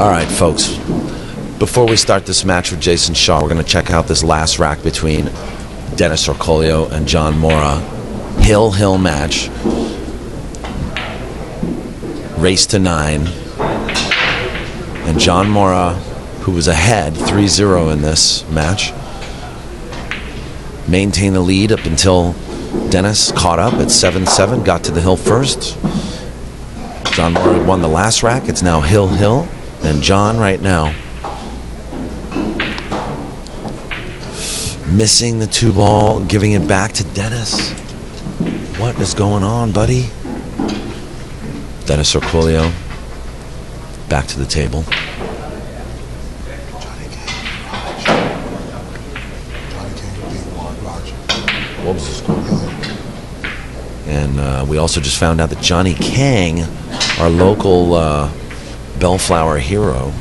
All right, folks. Before we start this match with Jayson Shaw, we're going to check out this last rack between Dennis Orcolio and John Mora. Hill match. Race to 9. And John Mora, who was ahead 3-0 in this match, maintained the lead up until Dennis caught up at 7-7, got to the hill first. John Mora won the last rack. It's now Hill. And John right now missing the 2-ball, giving it back to Dennis. What is going on, buddy? Dennis Orcolio back to the table. What was the score? And we also just found out that Johnny Kang, our local Bellflower hero,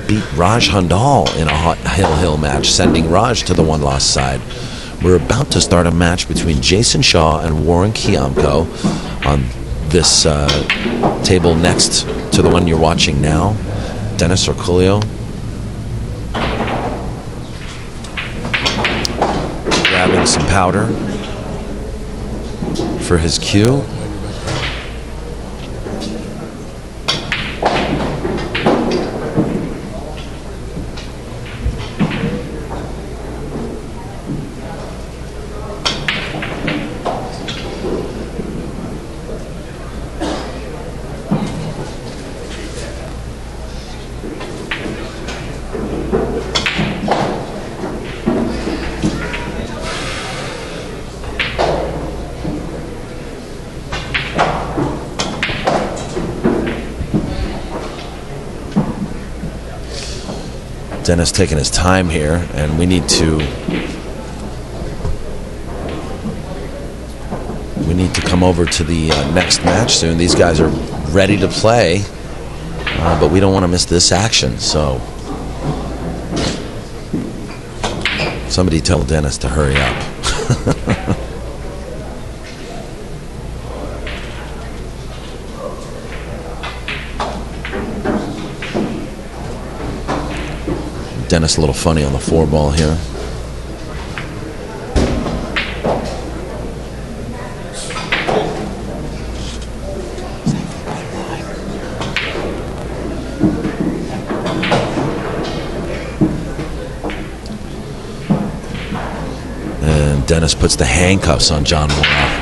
beat Raj Handal in a Hill match, sending Raj to the one-loss side. We're about to start a match between Jayson Shaw and Warren Kiamco on this table next to the one you're watching now. Dennis Orcolio grabbing some powder for his cue. Dennis taking his time here, and we need to come over to the next match soon. These guys are ready to play, but we don't want to miss this action. So somebody tell Dennis to hurry up. Dennis a little funny on the 4-ball here. And Dennis puts the handcuffs on John Mora.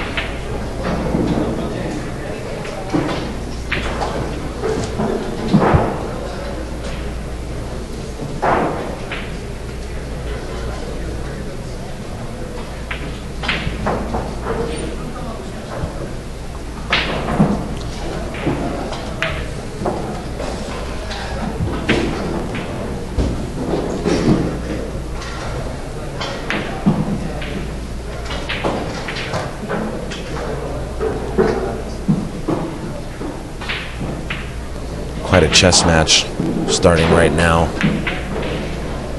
Quite a chess match starting right now.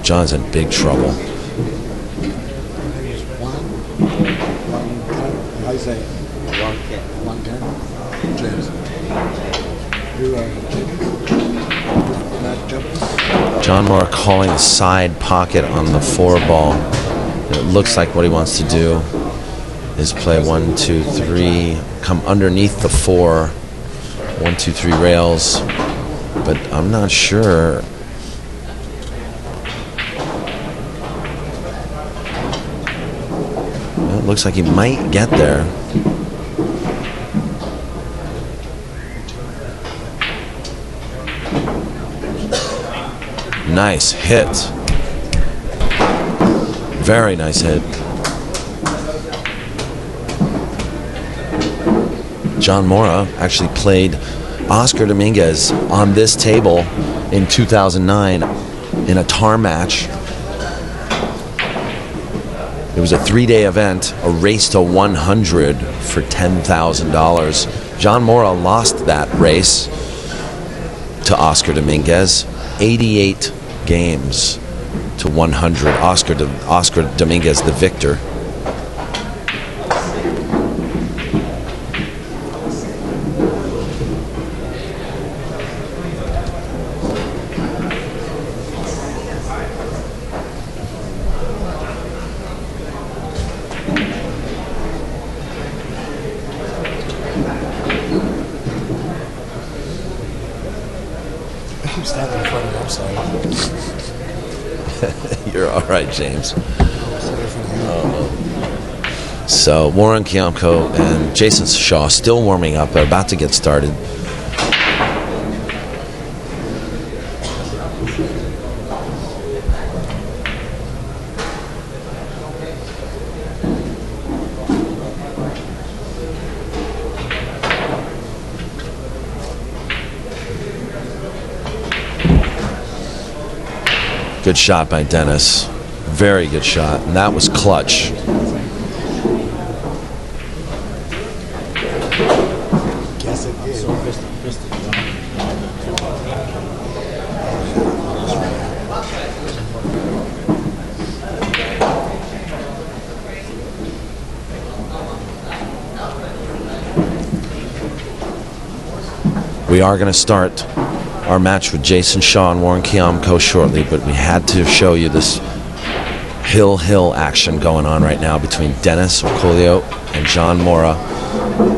John's in big trouble. John Mora calling a side pocket on the 4-ball. It looks like what he wants to do is play 1, 2, 3, come underneath the 4, 1, 2, 3 rails. But I'm not sure. Well, it looks like he might get there. Nice hit. Very nice hit. John Mora actually played Oscar Dominguez on this table in 2009 in a tar match. It was a 3-day event, a race to 100 for $10,000. John Mora lost that race to Oscar Dominguez, 88 games to 100. Oscar Dominguez, the victor. keep standing in front of you. I'm sorry. You're all right, James. So Warren, Kiamco, and Jayson Shaw still warming up. They're about to get started. Good shot by Dennis. Very good shot. And that was clutch. Guess it did. We are going to start our match with Jayson Shaw and Warren Kiamco shortly, but we had to show you this hill action going on right now between Dennis Orcolio and John Mora.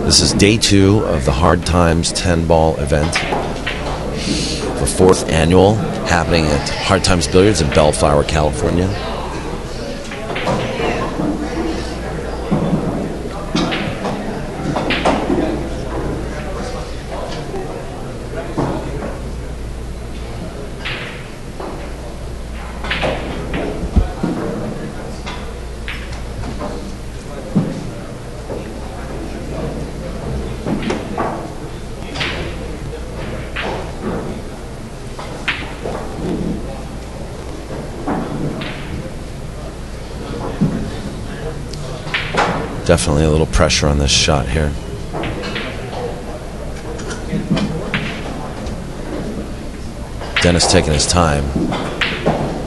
This is day 2 of the Hard Times 10-ball event, the 4th annual, happening at Hard Times Billiards in Bellflower, California. Definitely a little pressure on this shot here. Dennis taking his time.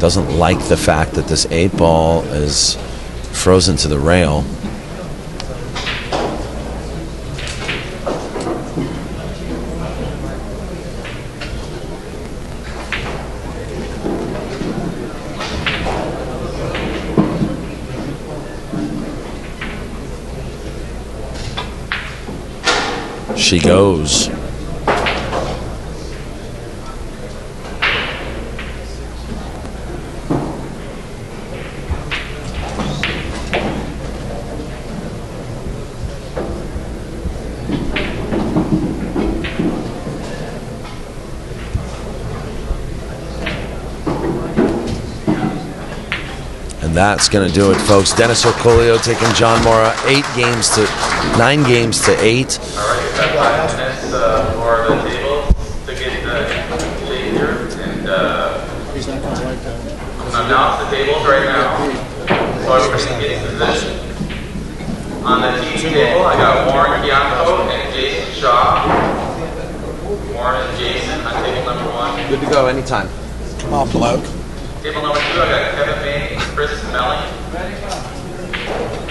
Doesn't like the fact that this 8-ball is frozen to the rail. She goes. And that's going to do it, folks. Dennis Orcolio taking John Mora 9 games to 8. All right, we've got 5 minutes for the table to get the shade here, and announce the tables right now. So everybody can get in position. On the TV table, I got Warren Kiamco and Jayson Shaw. Warren and Jayson on table number 1. Good to go anytime. Come on, bloke. Table number 2, I got Kevin May and Chris Melling.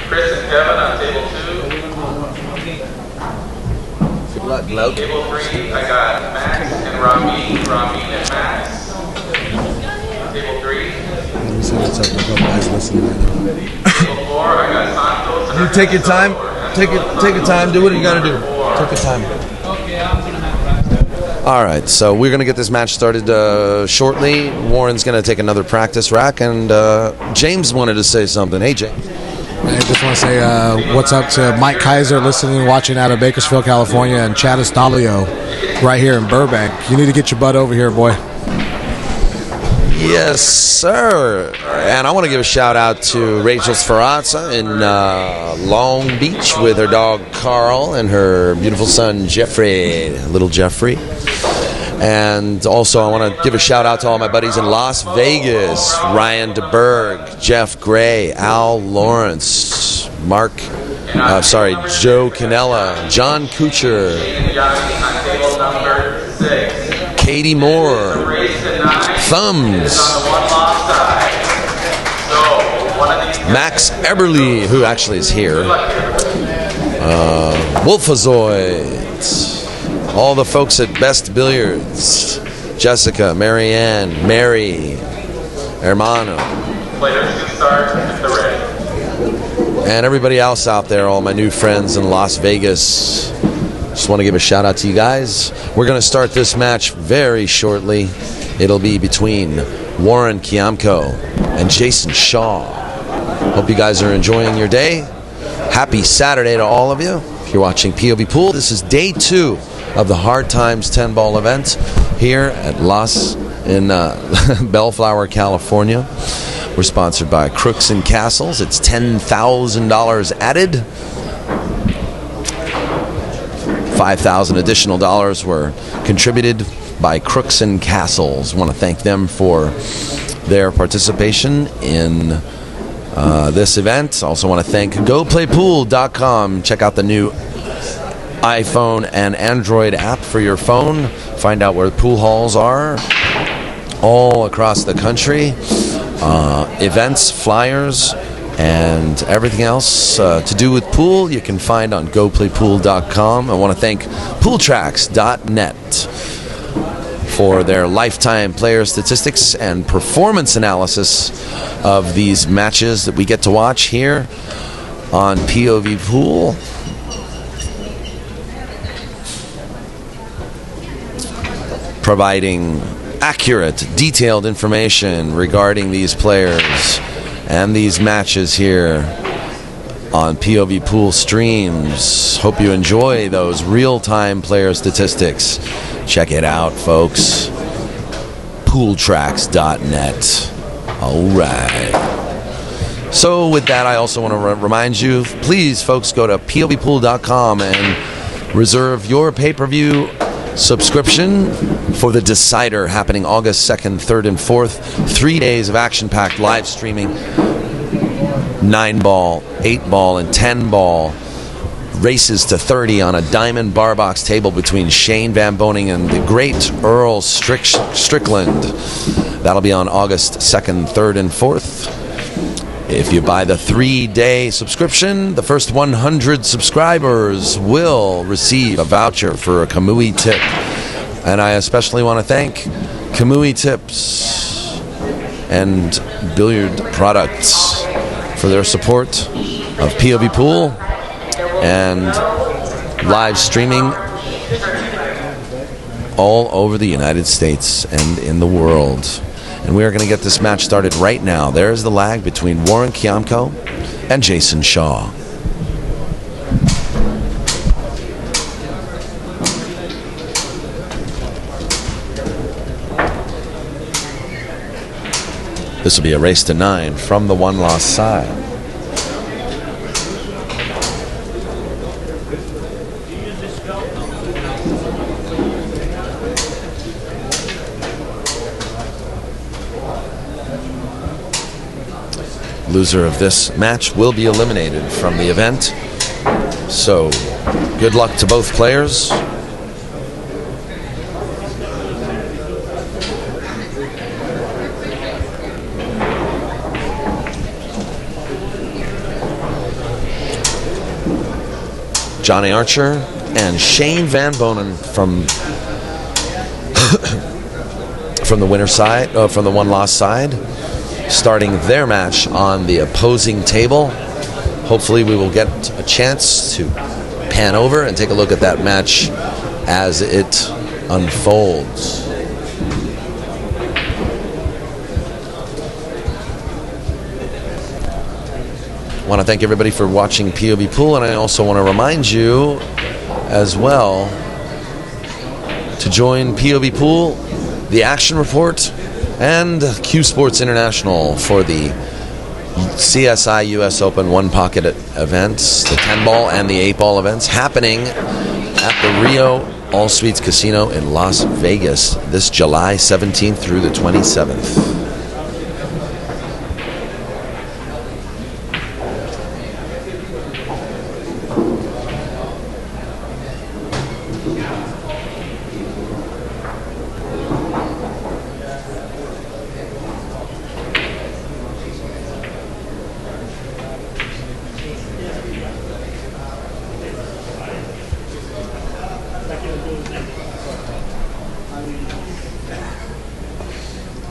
Chris and Kevin on table 2. Good luck, bloke. Table 3, I got Max and Ramin and Max. Table 3. Let me see what's up. We'll go guys listening right now. Table 4, I got Santos. You take your time. Take your time. Do what you got to do. Take your time. All right, so we're going to get this match started shortly. Warren's going to take another practice rack, and James wanted to say something. Hey, James. I just want to say what's up to Mike Kaiser listening and watching out of Bakersfield, California, and Chad Estalio right here in Burbank. You need to get your butt over here, boy. Yes, sir. And I want to give a shout out to Rachel Sferrazza in Long Beach with her dog Carl and her beautiful son Jeffrey, little Jeffrey. And also I want to give a shout out to all my buddies in Las Vegas: Ryan DeBerg, Jeff Gray, Al Lawrence, Joe Canella, John Kuchar, Katie Moore, Thumbs, Max Eberly, who actually is here, Wolfazoid, all the folks at Best Billiards, Jessica, Marianne, Mary, Hermano, and everybody else out there, all my new friends in Las Vegas Just want to give a shout out to you guys. We're going to start this match very shortly. It'll be between Warren Kiamco and Jayson Shaw. Hope you guys are enjoying your day. Happy Saturday to all of you. If you're watching POV Pool, this is day 2 of the Hard Times 10-ball event here at Bellflower, California. We're sponsored by Crooks and Castles. It's $10,000 added. $5,000 additional dollars were contributed by Crooks and Castles. I want to thank them for their participation in this event. Also want to thank GoPlayPool.com. Check out the new iPhone and Android app for your phone. Find out where pool halls are all across the country. Events, flyers, and everything else to do with pool you can find on GoPlayPool.com. I want to thank PoolTracks.net for their lifetime player statistics and performance analysis of these matches that we get to watch here on POV Pool. Providing accurate, detailed information regarding these players and these matches here on POV Pool streams. Hope you enjoy those real-time player statistics. Check it out, folks. Pooltracks.net. All right. So with that, I also want to remind you, please, folks, go to POVPOOL.com and reserve your pay-per-view subscription for the Decider happening August 2nd, 3rd, and 4th. 3 days of action-packed live streaming. 9-ball, 8-ball, and 10-ball races to 30 on a diamond bar box table between Shane VanBoening and the great Earl Strickland. That'll be on August 2nd, 3rd, and 4th. If you buy the 3-day subscription, the first 100 subscribers will receive a voucher for a Kamui tip. And I especially want to thank Kamui Tips and Billiard Products for their support of POV Pool and live streaming all over the United States and in the world. And we are going to get this match started right now. There's the lag between Warren Kiamco and Jayson Shaw. This will be a race to 9 from the one-loss side. Loser of this match will be eliminated from the event. So, good luck to both players. Johnny Archer and Shane VanBoening from the winner side, from the one-loss side, starting their match on the opposing table. Hopefully we will get a chance to pan over and take a look at that match as it unfolds. I want to thank everybody for watching POV Pool, and I also want to remind you as well to join POV Pool, the Action Report, and Q Sports International for the CSI US Open One Pocket events, the 10-ball and the 8-ball events happening at the Rio All Suites Casino in Las Vegas this July 17th through the 27th.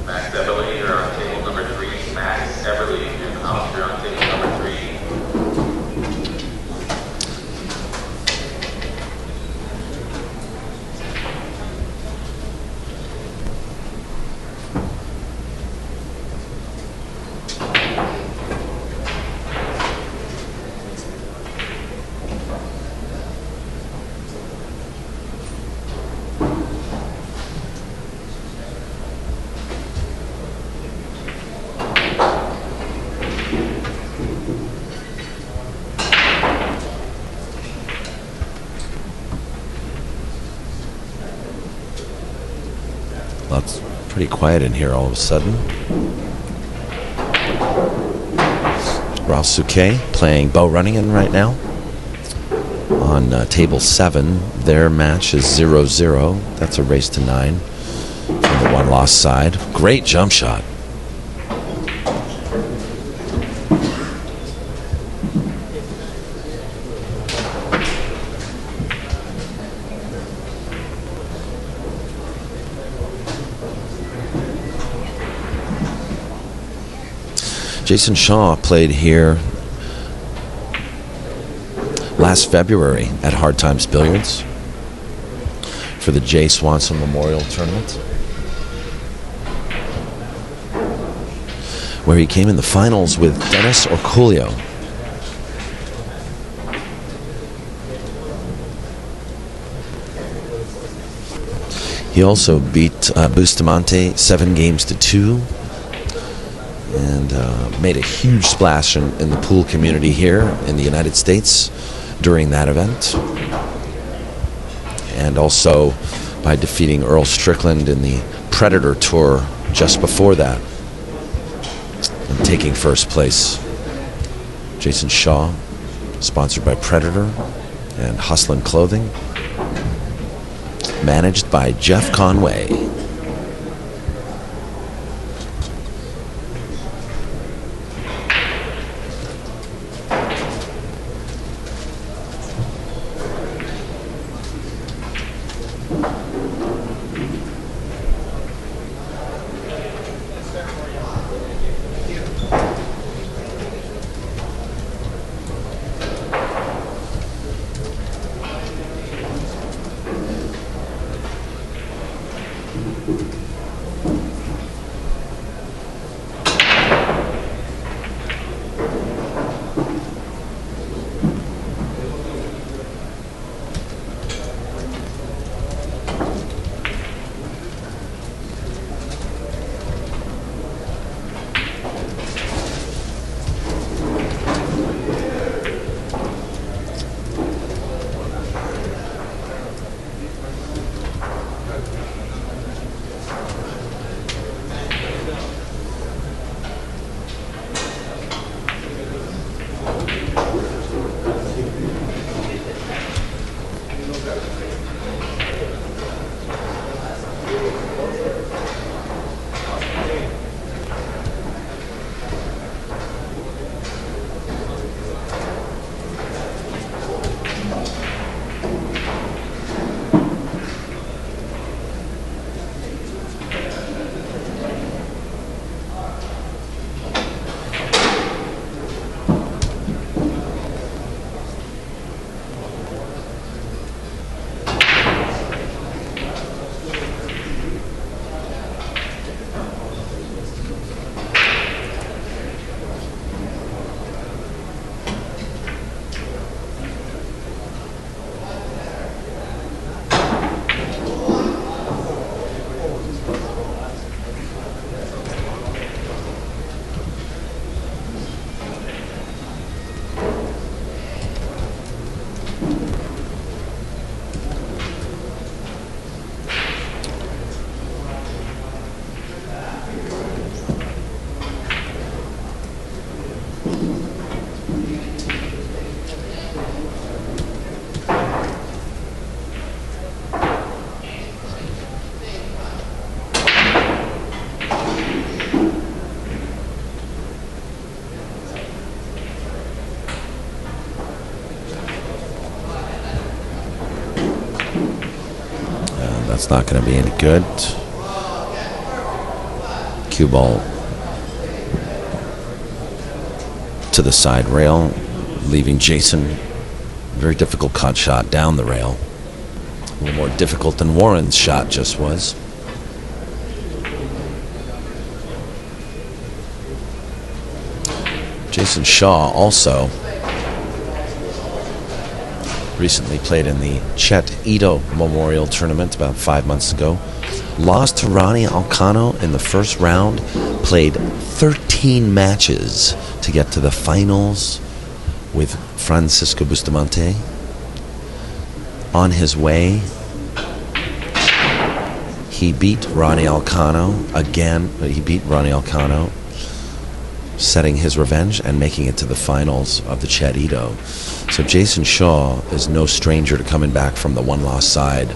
Max Everly, you're on table number 3. Max Everly, you're on table number 3. Well, it's pretty quiet in here all of a sudden. Ralph Souquet playing Bo Runningen right now. On table 7, their match is 0-0. That's a race to 9 from the one-loss side. Great jump shot. Jayson Shaw played here last February at Hard Times Billiards for the Jay Swanson Memorial Tournament, where he came in the finals with Dennis Orculio. He also beat Bustamante 7-2 and made a huge splash in the pool community here in the United States during that event, and also by defeating Earl Strickland in the Predator Tour just before that and taking first place. Jayson Shaw, sponsored by Predator and Hustlin' Clothing, managed by Jeff Conway. That's not going to be any good. Cue ball to the side rail, leaving Jayson. Very difficult cut shot down the rail. A little more difficult than Warren's shot just was. Jayson Shaw also recently played in the Chet Ito Memorial Tournament about 5 months ago. Lost to Ronnie Alcano in the first round. Played 13 matches to get to the finals with Francisco Bustamante. On his way, He beat Ronnie Alcano again. He beat Ronnie Alcano, setting his revenge and making it to the finals of the Chad Ito. So Jayson Shaw is no stranger to coming back from the one-loss side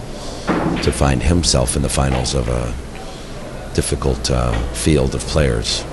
to find himself in the finals of a difficult field of players.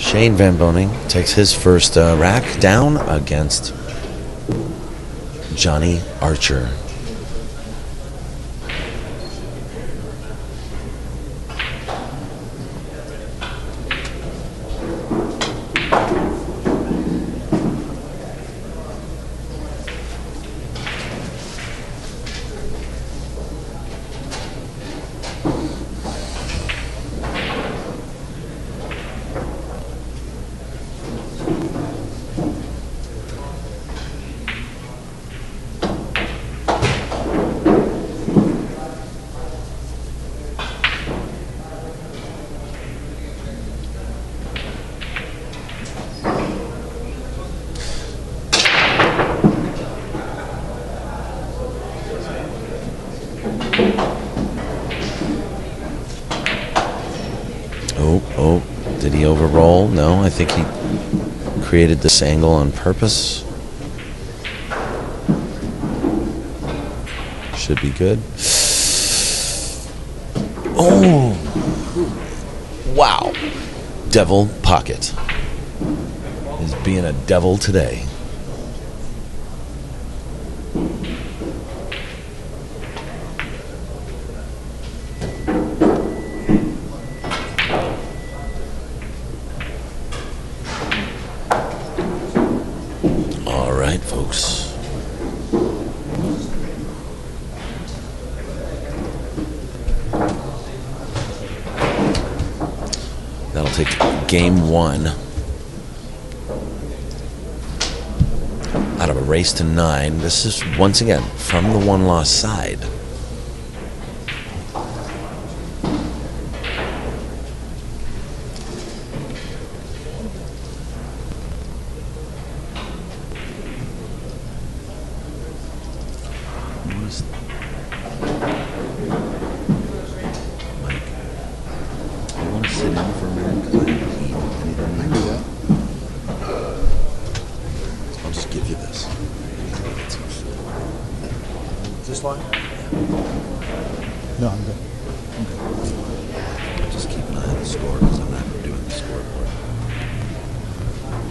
Shane VanBoening takes his first rack down against Johnny Archer. Oh, did he overroll? No, I think he created this angle on purpose. Should be good. Oh! Wow. Devil pocket. Is being a devil today. All right, folks. That'll take game one out of a race to 9. This is, once again, from the one-loss side. This line? No, I'm good. Just keep an eye on the score because I'm not doing the scoreboard.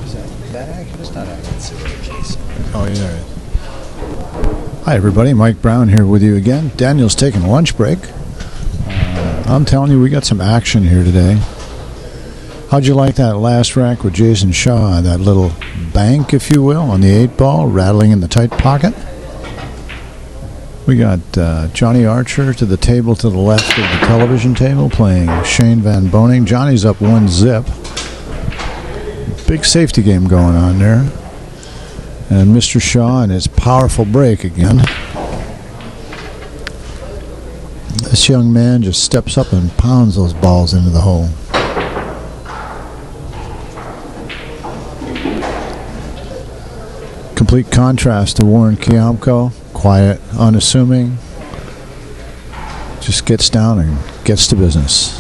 Is that accurate? It's not accurate. Let's see what Jayson. Oh, yeah, there it is. Hi, everybody. Mike Brown here with you again. Daniel's taking a lunch break. I'm telling you, we got some action here today. How'd you like that last rack with Jayson Shaw? That little bank, if you will, on the 8-ball, rattling in the tight pocket. We got Johnny Archer to the table to the left of the television table playing Shane VanBoening. Johnny's up 1-zip. Big safety game going on there. And Mr. Shaw and his powerful break again. This young man just steps up and pounds those balls into the hole. Complete contrast to Warren Kiamco. Quiet, unassuming. Just gets down and gets to business.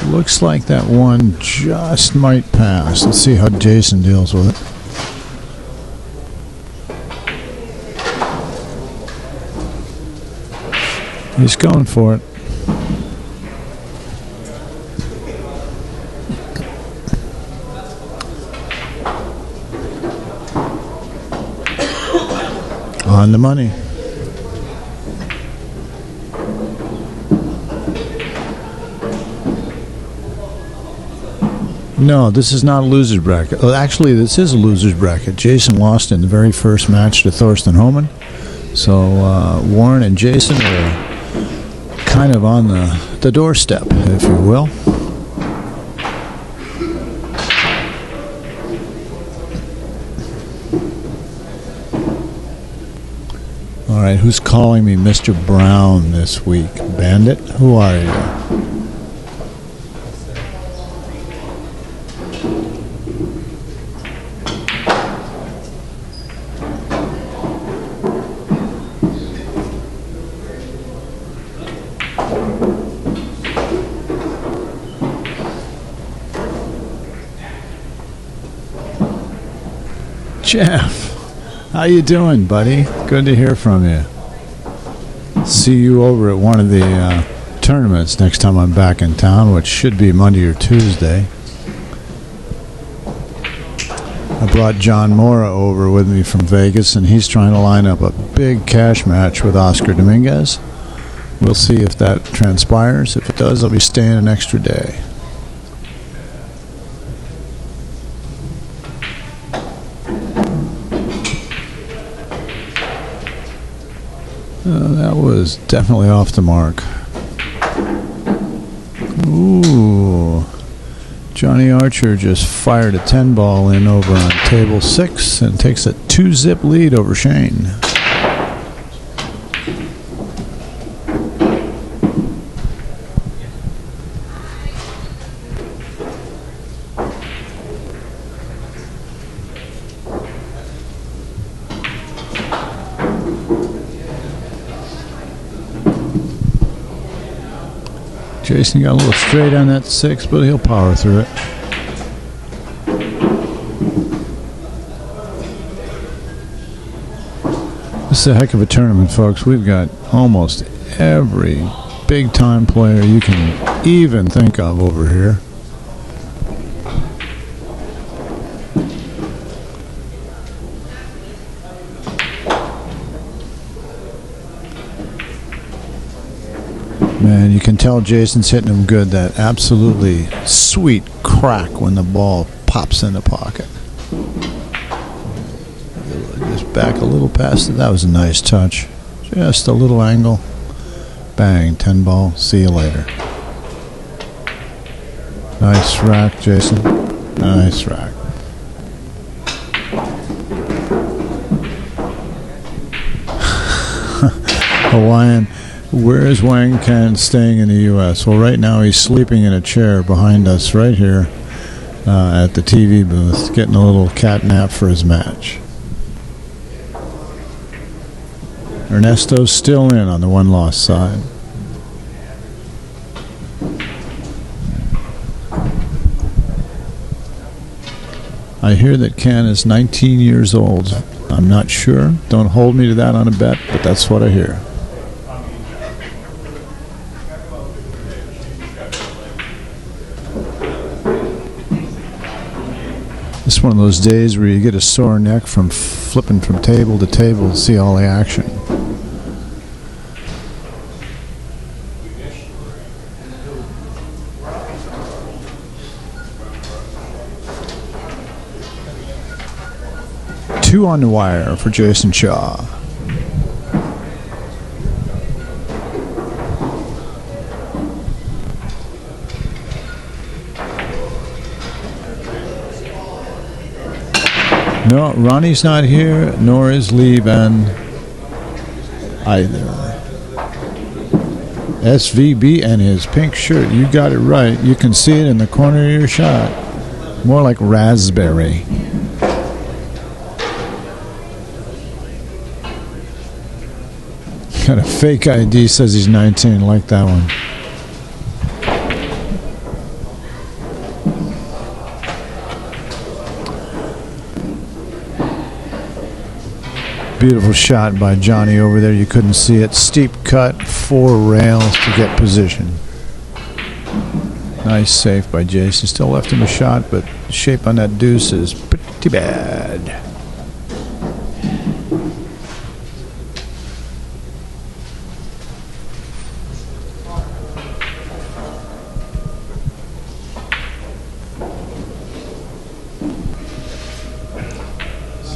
Looks like that one just might pass. Let's see how Jayson deals with it. He's going for it. On the money. No, this is not a loser's bracket. Oh, actually, this is a loser's bracket. Jayson lost in the very first match to Thorsten Homan. So Warren and Jayson are kind of on the doorstep, if you will. All right, who's calling me Mr. Brown this week? Bandit? Who are you? Jeff. How you doing, buddy? Good to hear from you. See you over at one of the tournaments next time I'm back in town, which should be Monday or Tuesday. I brought John Mora over with me from Vegas, and he's trying to line up a big cash match with Oscar Dominguez. We'll see if that transpires. If it does, I'll be staying an extra day. That was definitely off the mark. Ooh. Johnny Archer just fired a 10 ball in over on table 6 and takes a 2-zip lead over Shane. Jayson got a little straight on that 6, but he'll power through it. This is a heck of a tournament, folks. We've got almost every big-time player you can even think of over here. Man, you can tell Jayson's hitting him good. That absolutely sweet crack when the ball pops in the pocket. Just back a little past it. That was a nice touch. Just a little angle. Bang, 10 ball. See you later. Nice rack, Jayson. Nice rack. Hawaiian. Where is Wang Kan staying in the U.S.? Well, right now he's sleeping in a chair behind us right here at the TV booth, getting a little cat nap for his match. Ernesto's still in on the one-loss side. I hear that Kan is 19 years old. I'm not sure. Don't hold me to that on a bet, but that's what I hear. It's one of those days where you get a sore neck from flipping from table to table to see all the action. Two on the wire for Jayson Shaw. No, Ronnie's not here, nor is Lee Van either. SVB and his pink shirt. You got it right. You can see it in the corner of your shot. More like raspberry. Got a fake ID, says he's 19. Like that one. Beautiful shot by Johnny over there. You couldn't see it. Steep cut, 4 rails to get position. Nice save by Jayson. Still left him a shot, but the shape on that deuce is pretty bad.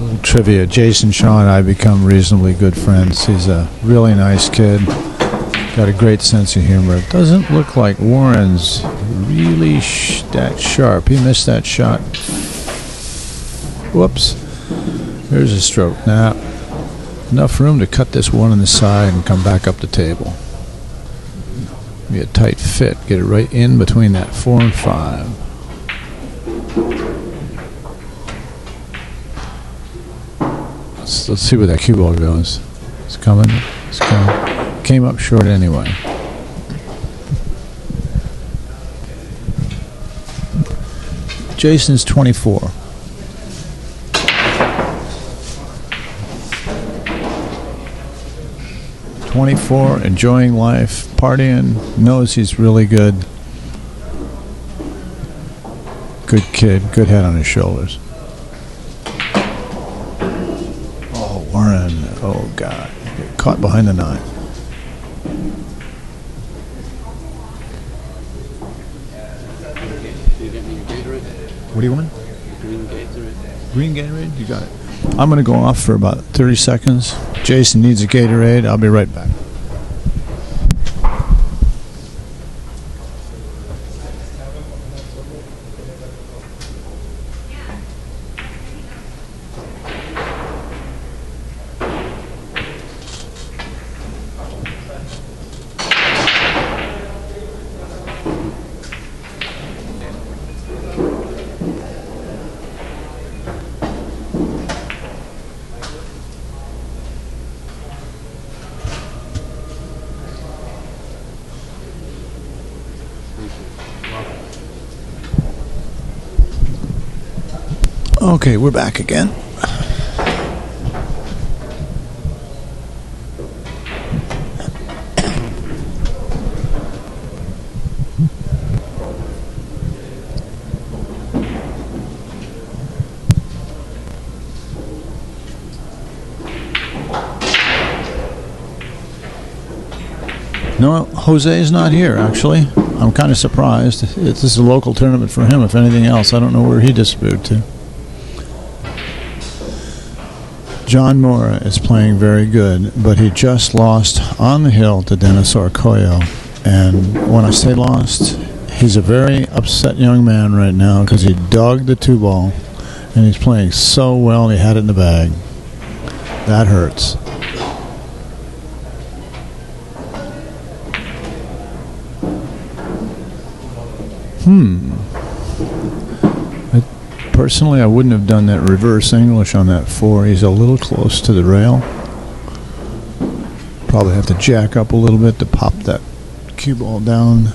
Little trivia. Jayson Shaw and I become reasonably good friends. He's a really nice kid. Got a great sense of humor. It doesn't look like Warren's really that sharp. He missed that shot. Whoops. There's a stroke. Now, enough room to cut this one on the side and come back up the table. Be a tight fit. Get it right in between that 4 and 5. Let's see where that cue ball goes. It's coming. It's coming. Came up short anyway. Jayson's 24. 24, enjoying life, partying, knows he's really good. Good kid, good head on his shoulders. Oh, Warren, oh God, caught behind the 9. What do you want? Green Gatorade? You got it. I'm going to go off for about 30 seconds. Jayson needs a Gatorade. I'll be right back. Okay, we're back again. No, Jose's not here, actually. I'm kind of surprised. This is a local tournament for him, if anything else. I don't know where he disappeared to. John Mora is playing very good, but he just lost on the hill to Dennis Orcoyo. And when I say lost, he's a very upset young man right now because he dogged the 2-ball, and he's playing so well he had it in the bag. That hurts. Personally, I wouldn't have done that reverse English on that 4. He's a little close to the rail. Probably have to jack up a little bit to pop that cue ball down.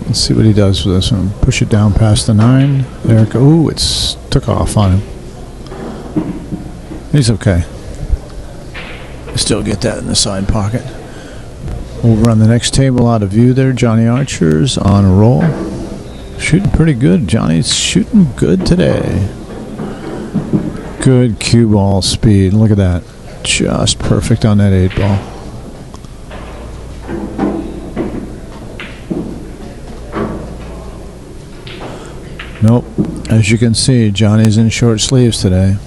Let's see what he does with this one. Push it down past the 9. There it goes. Ooh, it's took off on him. He's okay. Still get that in the side pocket. Over on the next table, out of view there, Johnny Archer's on a roll. Shooting pretty good. Johnny's shooting good today. Good cue ball speed. Look at that. Just perfect on that 8-ball. Nope. As you can see, Johnny's in short sleeves today.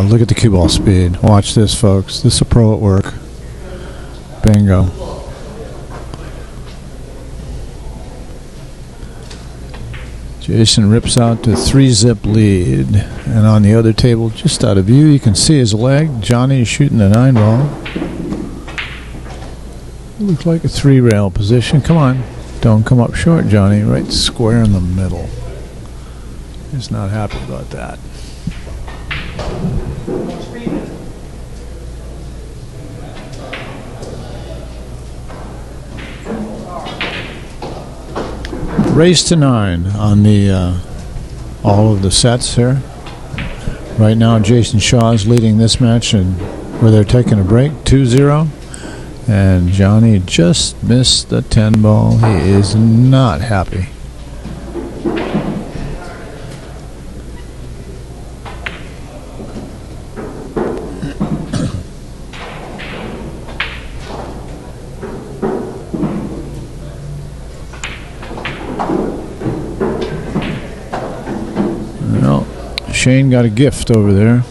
Look at the cue ball speed. Watch this, folks. This is a pro at work. Bingo. Jayson rips out to 3-zip lead. And on the other table, just out of view, you can see his leg. Johnny is shooting the 9-ball. Looks like a 3-rail position. Come on. Don't come up short, Johnny. Right square in the middle. He's not happy about that. Race to 9 on the all of the sets here. Right now, Jayson Shaw is leading this match, and where they're taking a break, 2-0. And Johnny just missed the 10-ball. He is not happy. Shane got a gift over there.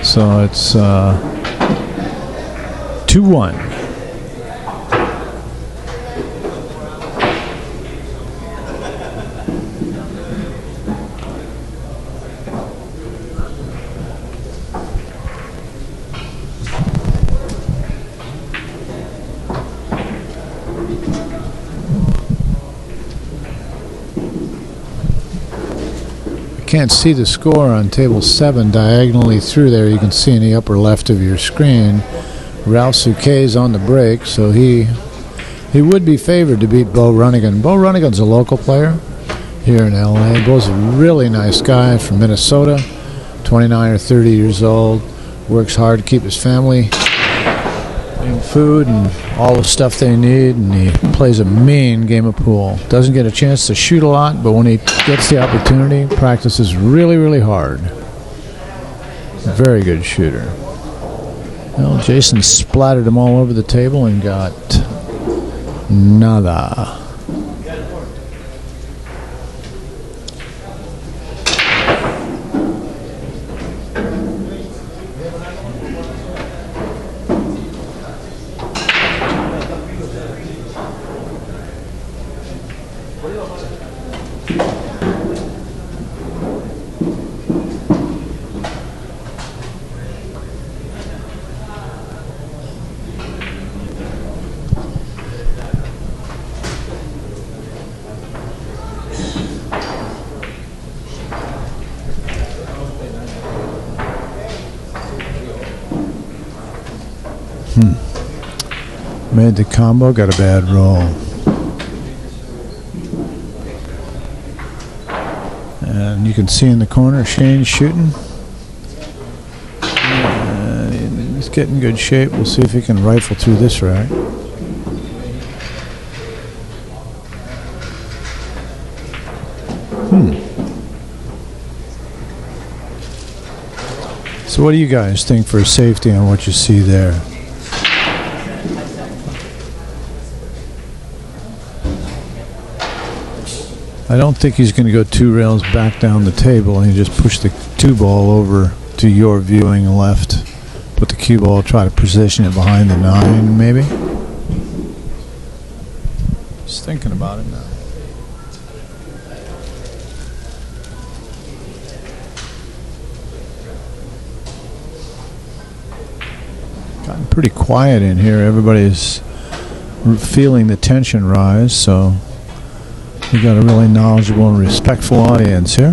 So it's 2-1. can't see the score on table 7 diagonally through there. You can see in the upper left of your screen. Ralph Souquet's on the break, so he would be favored to beat Bo Runnigan. Bo Runnigan's a local player here in LA. Bo's a really nice guy from Minnesota, 29 or 30 years old. Works hard to keep his family in food and all the stuff they need, and he plays a mean game of pool. Doesn't get a chance to shoot a lot, but when he gets the opportunity, practices really, really hard. Very good shooter. Well, Jayson splattered him all over the table and got nada. Made the combo, got a bad roll. And you can see in the corner Shane's shooting. And he's getting good shape. We'll see if he can rifle through this rack. So what do you guys think for safety on what you see there? I don't think he's going to go 2 rails back down the table and just push the 2 ball over to your viewing left. Put the cue ball, try to position it behind the 9 maybe. Just thinking about it now. Gotten pretty quiet in here. Everybody's feeling the tension rise, so we got a really knowledgeable and respectful audience here.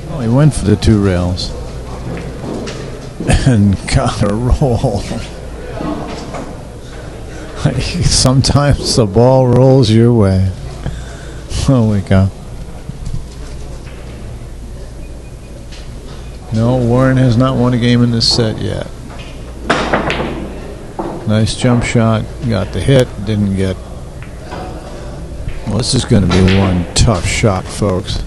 Oh, he went for the 2 rails and got a roll. Sometimes the ball rolls your way. Holy cow. No, Warren has not won a game in this set yet. Nice jump shot, got the hit, didn't get. Well, this is going to be one tough shot, folks.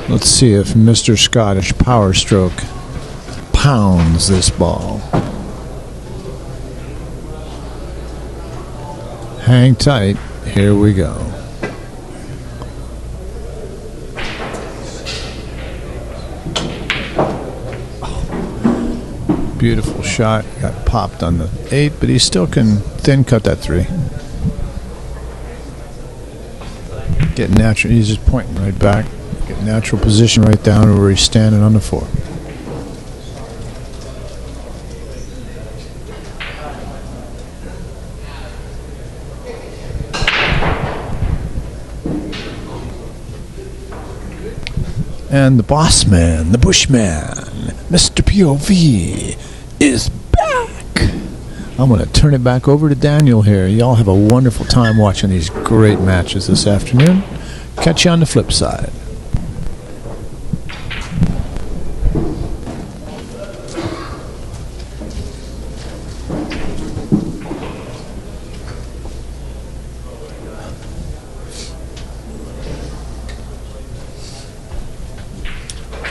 Let's see if Mr. Scottish Power Stroke pounds this ball. Hang tight, here we go. Beautiful shot. Got popped on the 8, but he still can thin cut that 3. Get natural. He's just pointing right back. Get natural position right down where he's standing on the 4. And the boss man, the Bushman, Mr. POV, is back. I'm going to turn it back over to Daniel here. Y'all have a wonderful time watching these great matches this afternoon. Catch you on the flip side.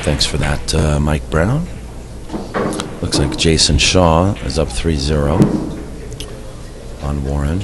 Thanks for that, Mike Brown. Looks like Jayson Shaw is up 3-0 on Warren.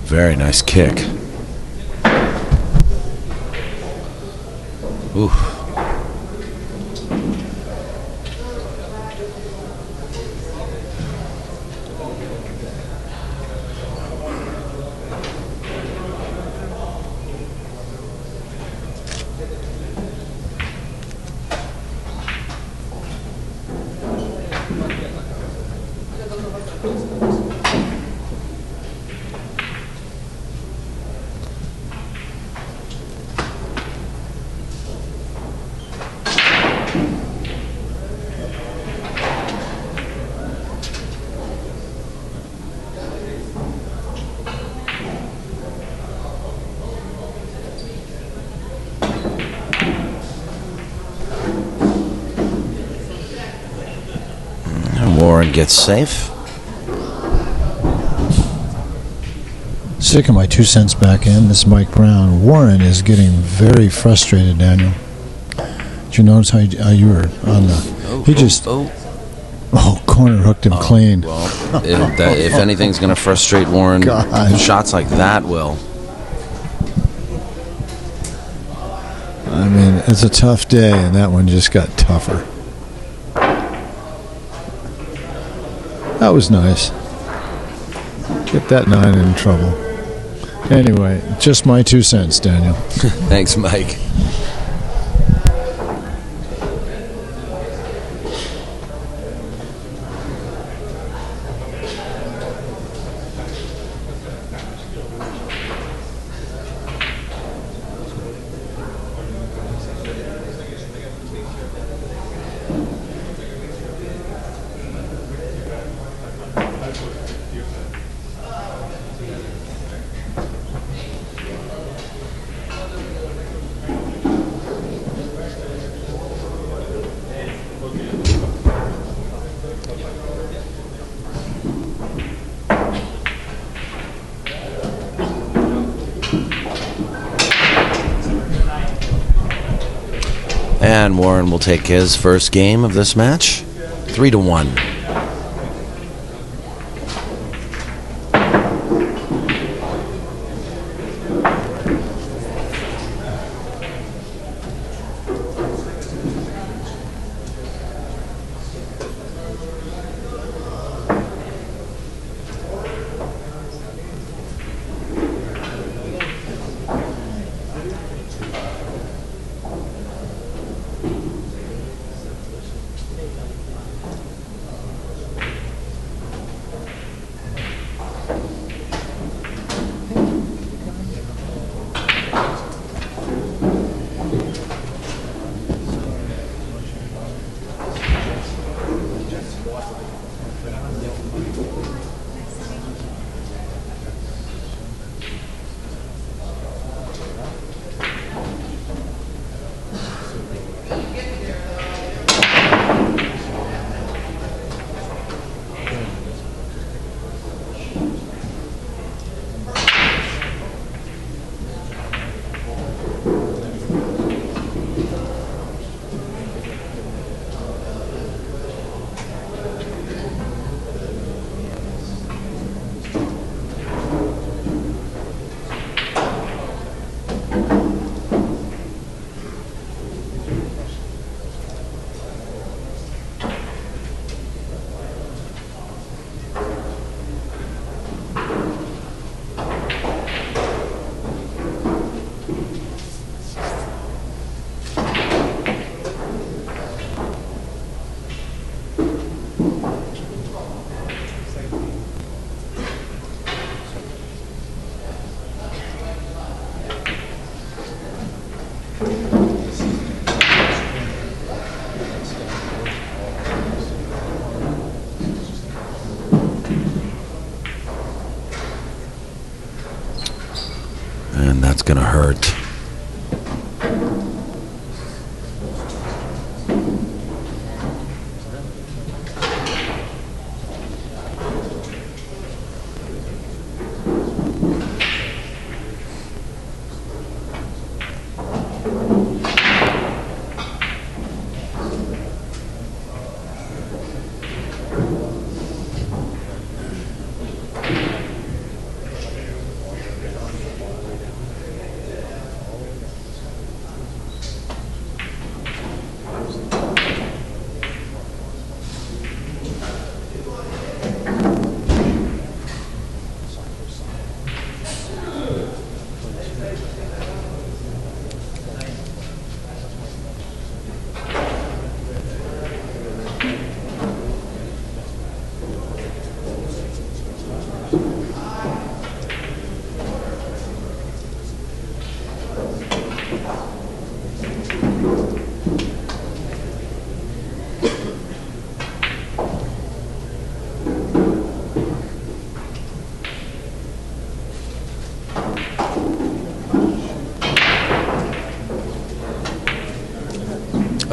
Very nice kick. Ooh. Warren gets safe. Sick of my 2 cents back in. This is Mike Brown. Warren is getting very frustrated, Daniel. Did you notice how you were on the... corner hooked him clean. Well, if anything's going to frustrate Warren, God. shots like that will. I mean, it's a tough day, and that one just got tougher. That was nice. Get that 9 in trouble. Anyway, just my 2 cents, Daniel. Thanks, Mike. And Warren will take his first game of this match, 3-1. And that's going to hurt.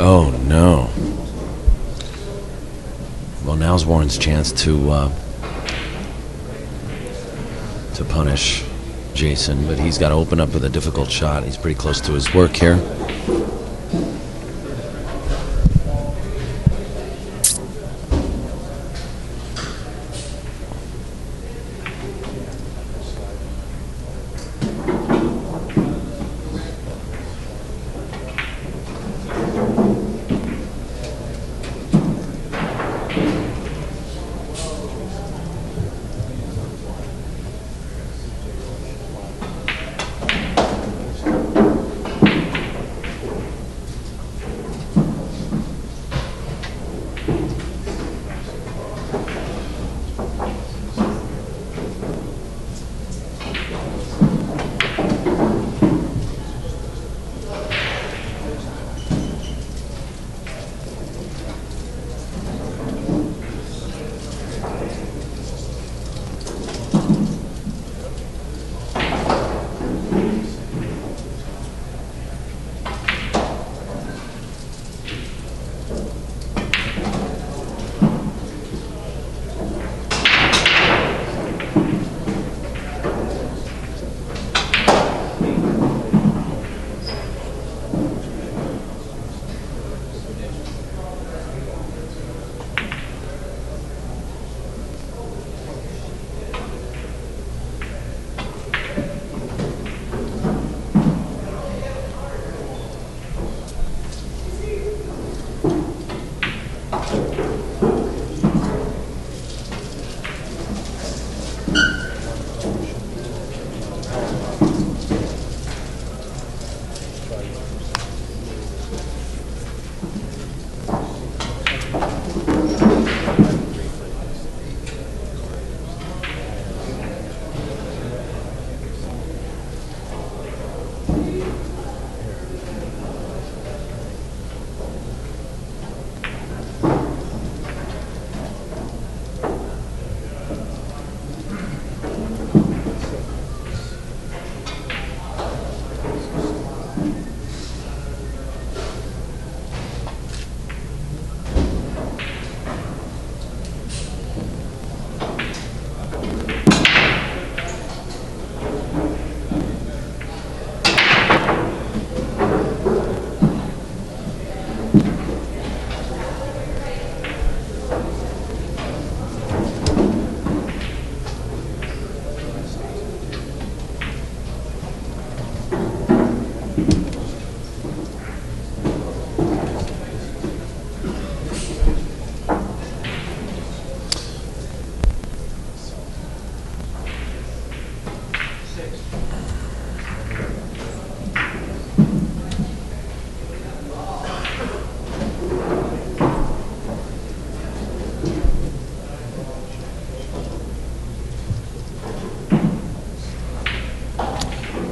Oh no. Well, now's Warren's chance to punish Jayson, but he's got to open up with a difficult shot. He's pretty close to his work here.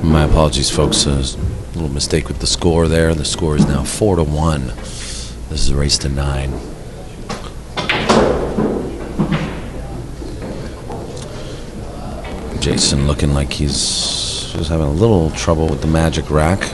My apologies, folks. Little mistake with the score there. The score is now 4-1. This is a race to 9. Jayson looking like he's just having a little trouble with the magic rack.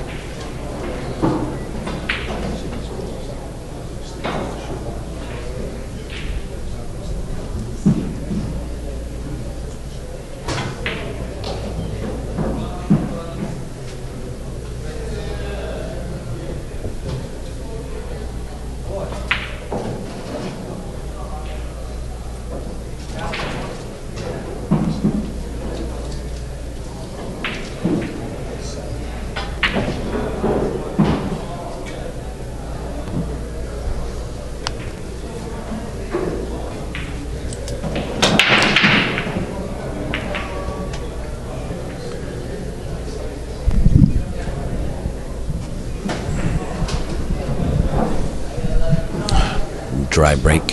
Dry break.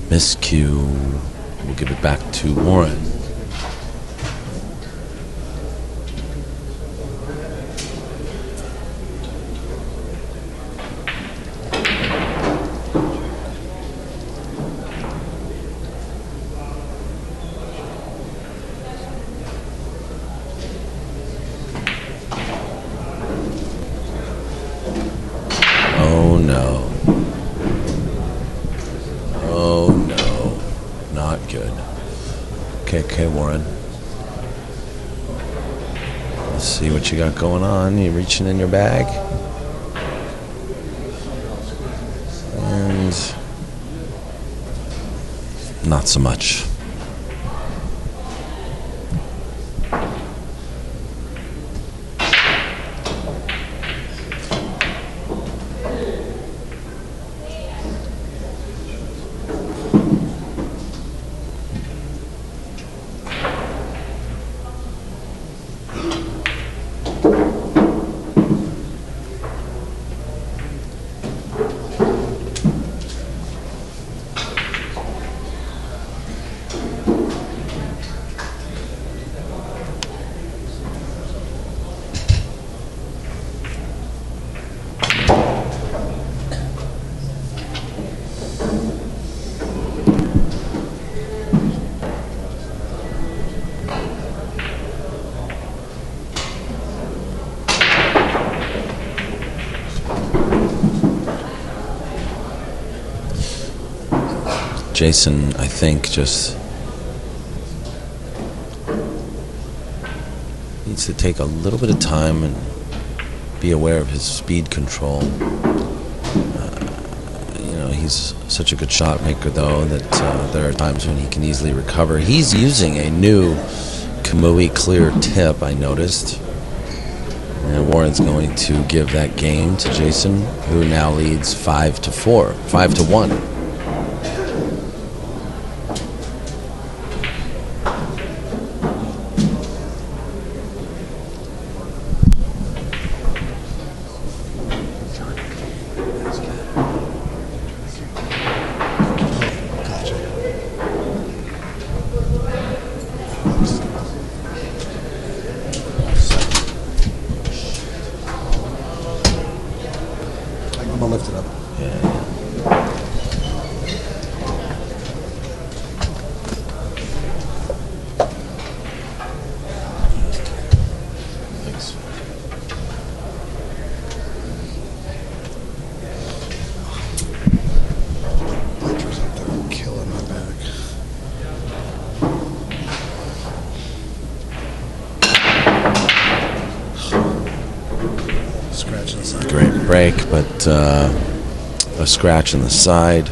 Miscue. We'll give it back to Warren. Oh no. Oh no. Not good. Okay, Warren. Let's see what you got going on. You reaching in your bag? And not so much. Jayson, I think, just needs to take a little bit of time and be aware of his speed control. He's such a good shot maker, though, that there are times when he can easily recover. He's using a new Kamui clear tip, I noticed. And Warren's going to give that game to Jayson, who now leads 5-4, 5-1. gonna lift it up. Yeah. Thanks. Lighter's up there, killing my back. Scratch on the side. Great break, but a scratch in the side.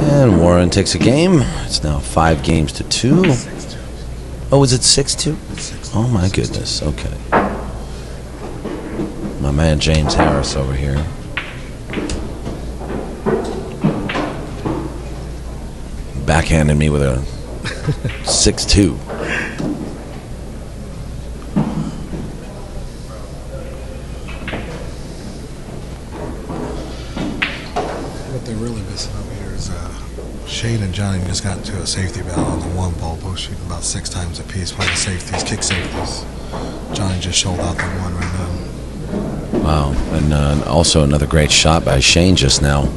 And Warren takes a game. It's now 5-2. Oh, is it 6-2? Oh my goodness. Okay. My man James Harris over here. Backhanded me with a 6-2. What they're really missing over here is Shane and Johnny just got into a safety battle on the one ball, both shooting about 6 times apiece, playing safeties, kick safeties. Johnny just showed out the one right now. Wow. And also another great shot by Shane just now.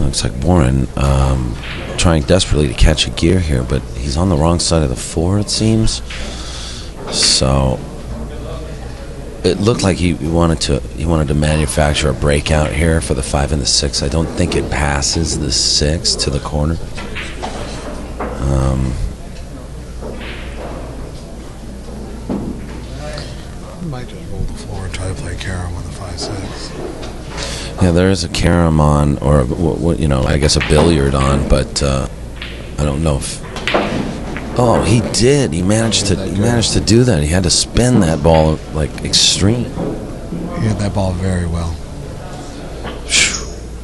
Looks like Warren trying desperately to catch a gear here, but he's on the wrong side of the 4, it seems. So it looked like he wanted to manufacture a breakout here for the 5 and the 6. I don't think it passes the 6 to the corner. Might just roll the floor and try to play carom on the 5-6. Yeah, there is a carom on, or what I guess a billiard on, but I don't know if. Oh, he did. He managed to do that. He had to spin that ball like extreme. He hit that ball very well.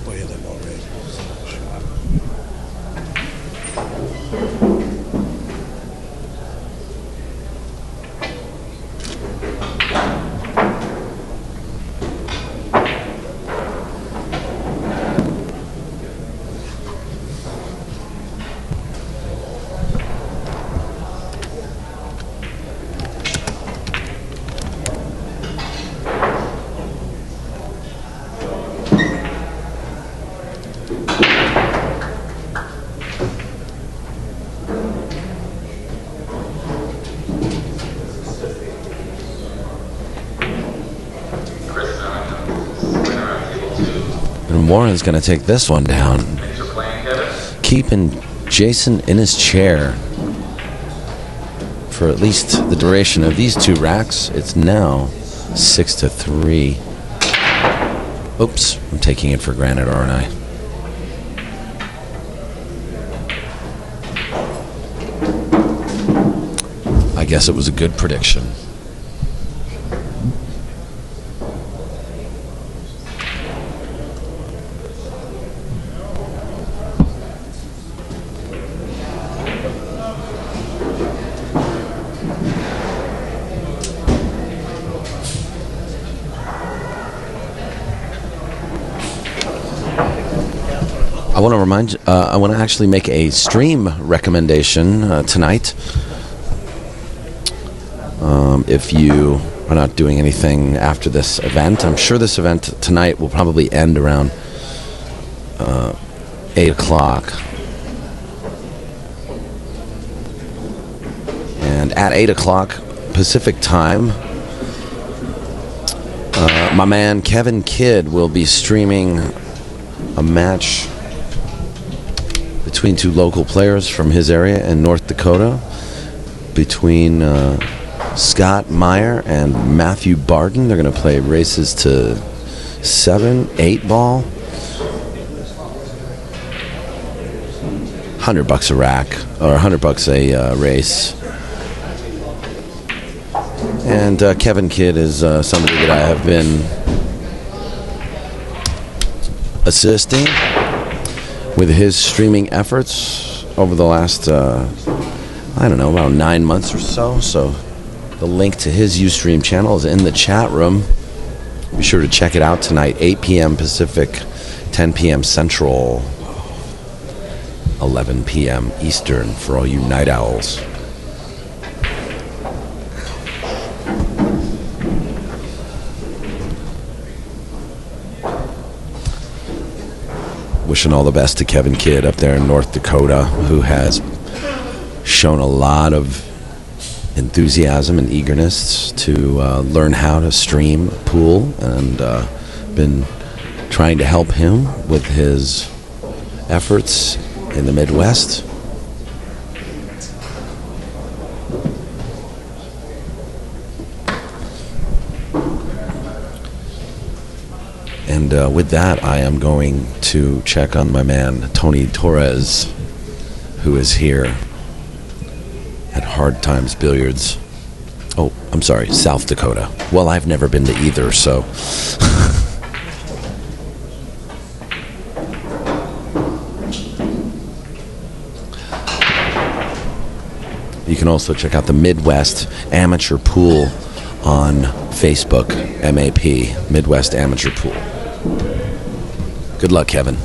Boy, he hit that ball right. And Warren's going to take this one down, keeping Jayson in his chair for at least the duration of these 2 racks. It's now 6-3. Oops, I'm taking it for granted, aren't I? I guess it was a good prediction. I want to remind you, I want to actually make a stream recommendation tonight. If you are not doing anything after this event, I'm sure this event tonight will probably end around 8 o'clock. And at 8 o'clock Pacific time, my man Kevin Kidd will be streaming a match between 2 local players from his area in North Dakota, between Scott Meyer and Matthew Barden. They're going to play races to 7, 8 ball. $100 a rack, or $100 a race. And Kevin Kidd is somebody that I have been assisting with his streaming efforts over the last, I don't know, about 9 months or so. So the link to his Ustream channel is in the chat room. Be sure to check it out tonight, 8 p.m. Pacific, 10 p.m. Central, 11 p.m. Eastern for all you night owls. Wishing all the best to Kevin Kidd up there in North Dakota, who has shown a lot of enthusiasm and eagerness to learn how to stream pool, and been trying to help him with his efforts in the Midwest. And with that, I am going to check on my man Tony Torres, who is here at Hard Times Billiards. Oh, I'm sorry, South Dakota. Well, I've never been to either, so. You can also check out the Midwest Amateur Pool on Facebook, MAP, Midwest Amateur Pool. Good luck, Kevin.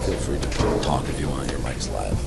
Feel free to talk if you want. Your mic's live.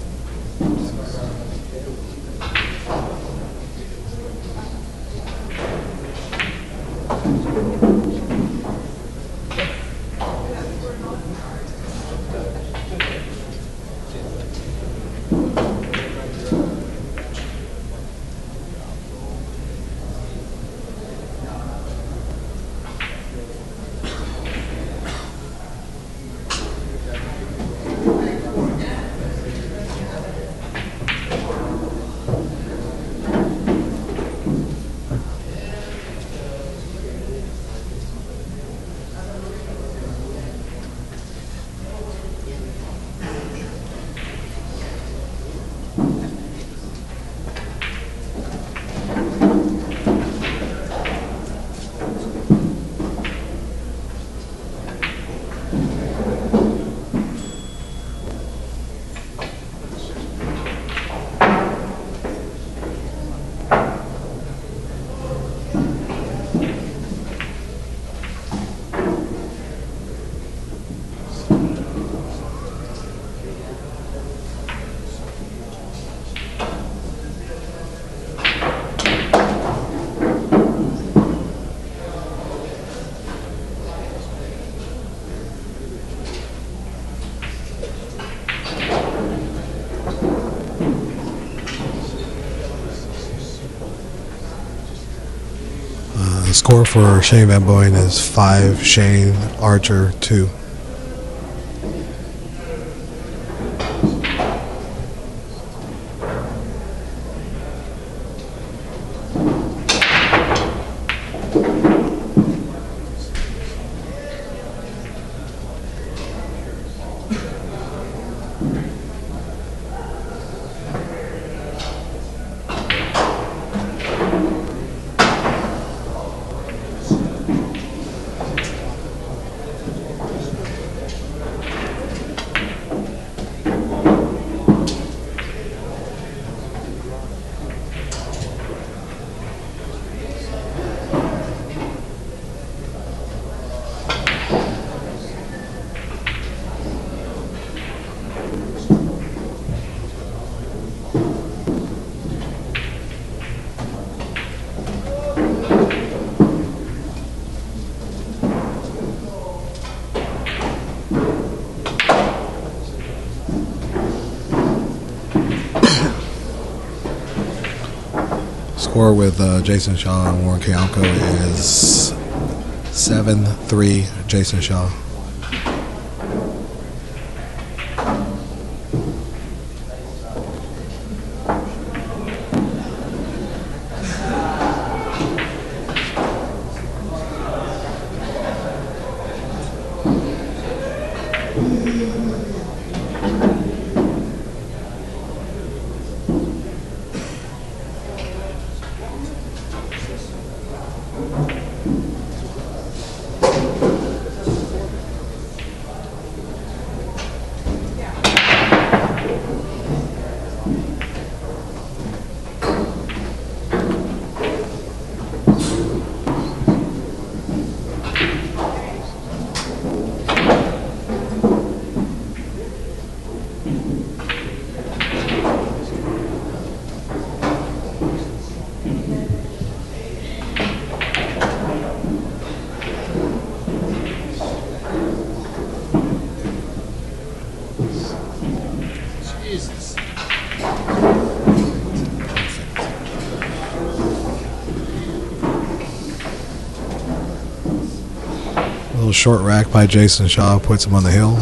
The score for Shane VanBoening is 5, Shane Archer 2. Score with Jayson Shaw and Warren Kiamco is 7-3 Jayson Shaw. Little short rack by Jayson Shaw puts him on the hill.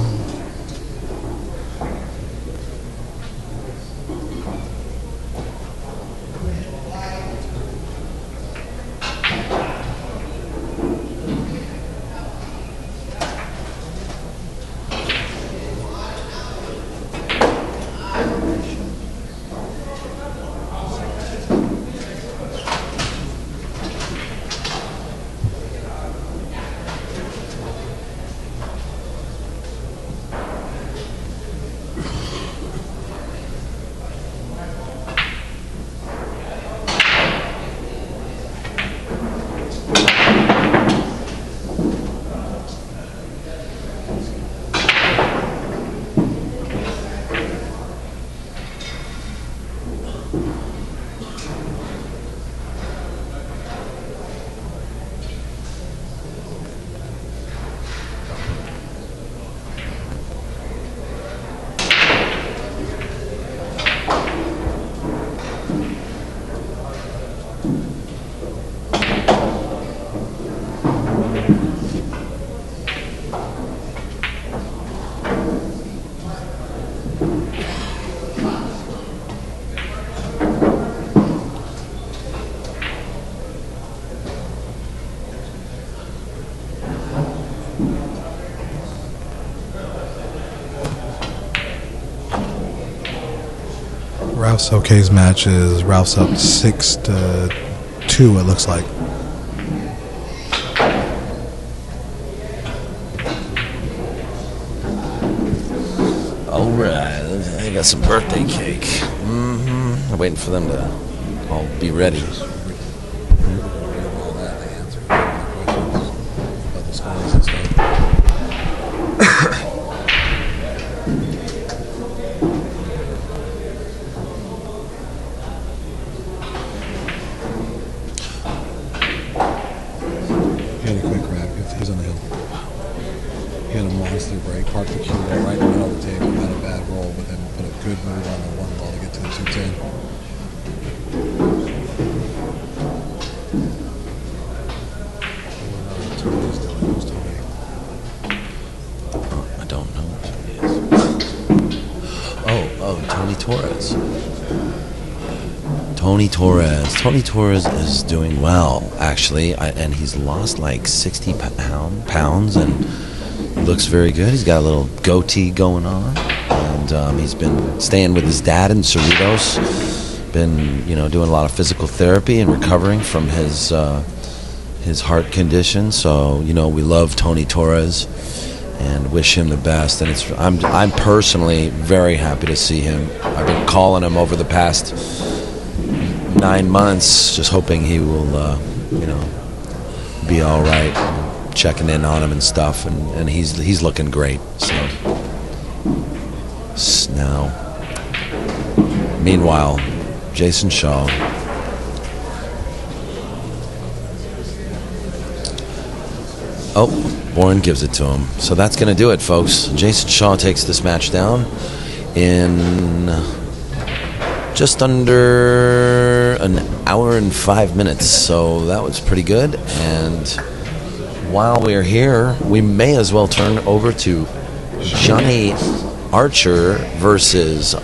Ralph's okay's match is Ralph's up 6-2. It looks like. All right, I got some birthday cake. I'm waiting for them to all be ready. He had a quick rack. He was on the hill. He had a monster break, parked the cue ball right in the middle of the table, had a bad roll, but then put a good move on the one ball to get to the 210. Tony's doing. Who's Tony? I don't know what he is. Oh, Tony Torres. Tony Torres is doing well, actually, and he's lost like 60 pounds and looks very good. He's got a little goatee going on, and he's been staying with his dad in Cerritos. Been, doing a lot of physical therapy and recovering from his heart condition. So, we love Tony Torres and wish him the best. And I'm personally very happy to see him. I've been calling him over the past 9 months, just hoping he will, be all right. Checking in on him and stuff, and he's looking great. So now, meanwhile, Jayson Shaw. Oh, Bourne gives it to him. So that's going to do it, folks. Jayson Shaw takes this match down in just under an hour and 5 minutes. So that was pretty good. And while we're here, we may as well turn over to Johnny Archer versus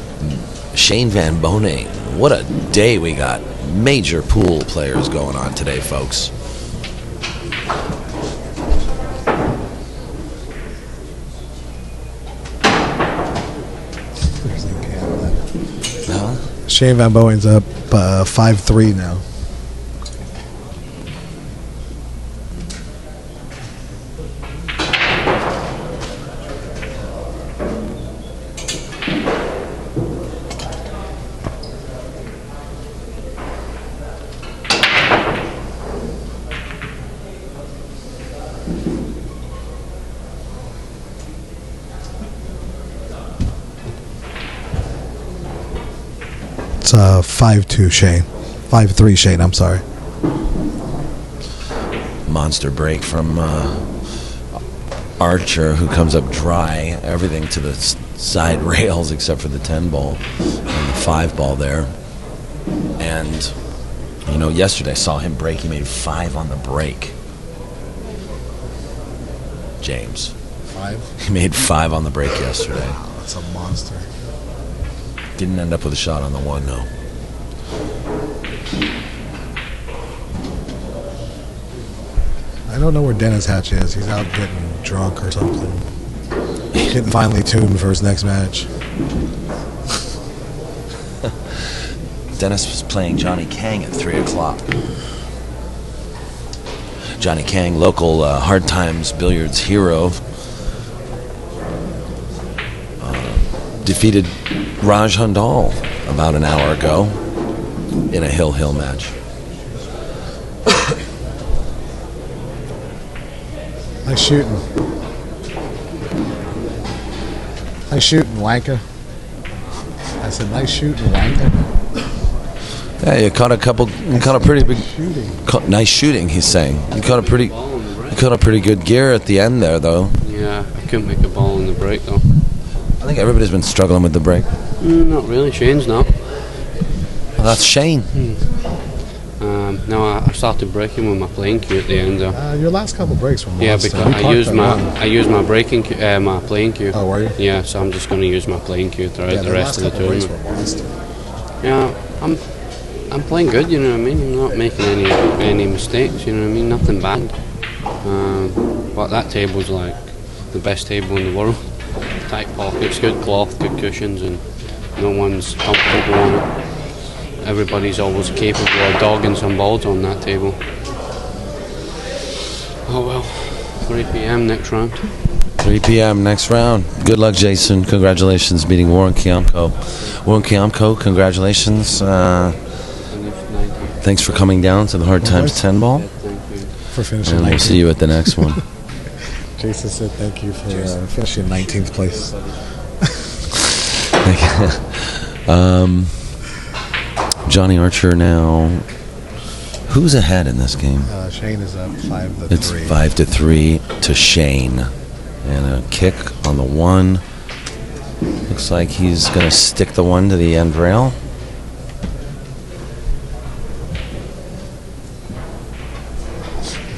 Shane VanBoening. What a day we got. Major pool players going on today, folks. Shane VanBoening's up 5-3 now. It's 5-2 Shane. 5-3 Shane, I'm sorry. Monster break from Archer, who comes up dry. Everything to the side rails except for the 10 ball and the 5 ball there. And, yesterday I saw him break. He made 5 on the break. James. 5? He made 5 on the break yesterday. Wow, that's a monster. Didn't end up with a shot on the 1, no. I don't know where Dennis Hatch is. He's out getting drunk or something. Getting finely tuned for his next match. Dennis was playing Johnny Kang at 3 o'clock. Johnny Kang, local Hard Times Billiards hero, defeated Raj Handal about an hour ago in a hill match. Nice shooting. Nice shooting, Wanker. I said, nice shooting, Wanker. Yeah, you caught a pretty big Shooting. nice shooting. He's saying you caught a pretty good gear at the end there, though. Yeah, I couldn't make a ball in the break though. I think everybody's been struggling with the break. Not really. Shane's not. Well, that's Shane. No, I started breaking with my playing cue at the end though. Your last couple breaks were monster. Yeah, because We I talked used about my one. I used my breaking cue, my playing cue. Oh, were you? Yeah, so I'm just going to use my playing cue throughout the rest of the last couple breaks tournament. were monster. Yeah, I'm playing good. You know what I mean? I'm not making any mistakes. You know what I mean? Nothing bad. But that table's like the best table in the world. Tight pockets, good cloth, good cushions, and No one's comfortable on it. Everybody's always capable of dogging some balls on that table. Oh well, 3 p.m. next round. 3 p.m. next round. Good luck, Jayson. Congratulations beating Warren Kiamco. Warren Kiamco, congratulations. Thanks for coming down to the Hard Times 10 ball. For finishing And we'll 19th. see you at the next one. Jayson said thank you for finishing 19th place. Johnny Archer now. Who's ahead in this game? Shane is up 5-3. It's 5-3 to Shane. And a kick on the one. Looks like he's going to stick the one to the end rail.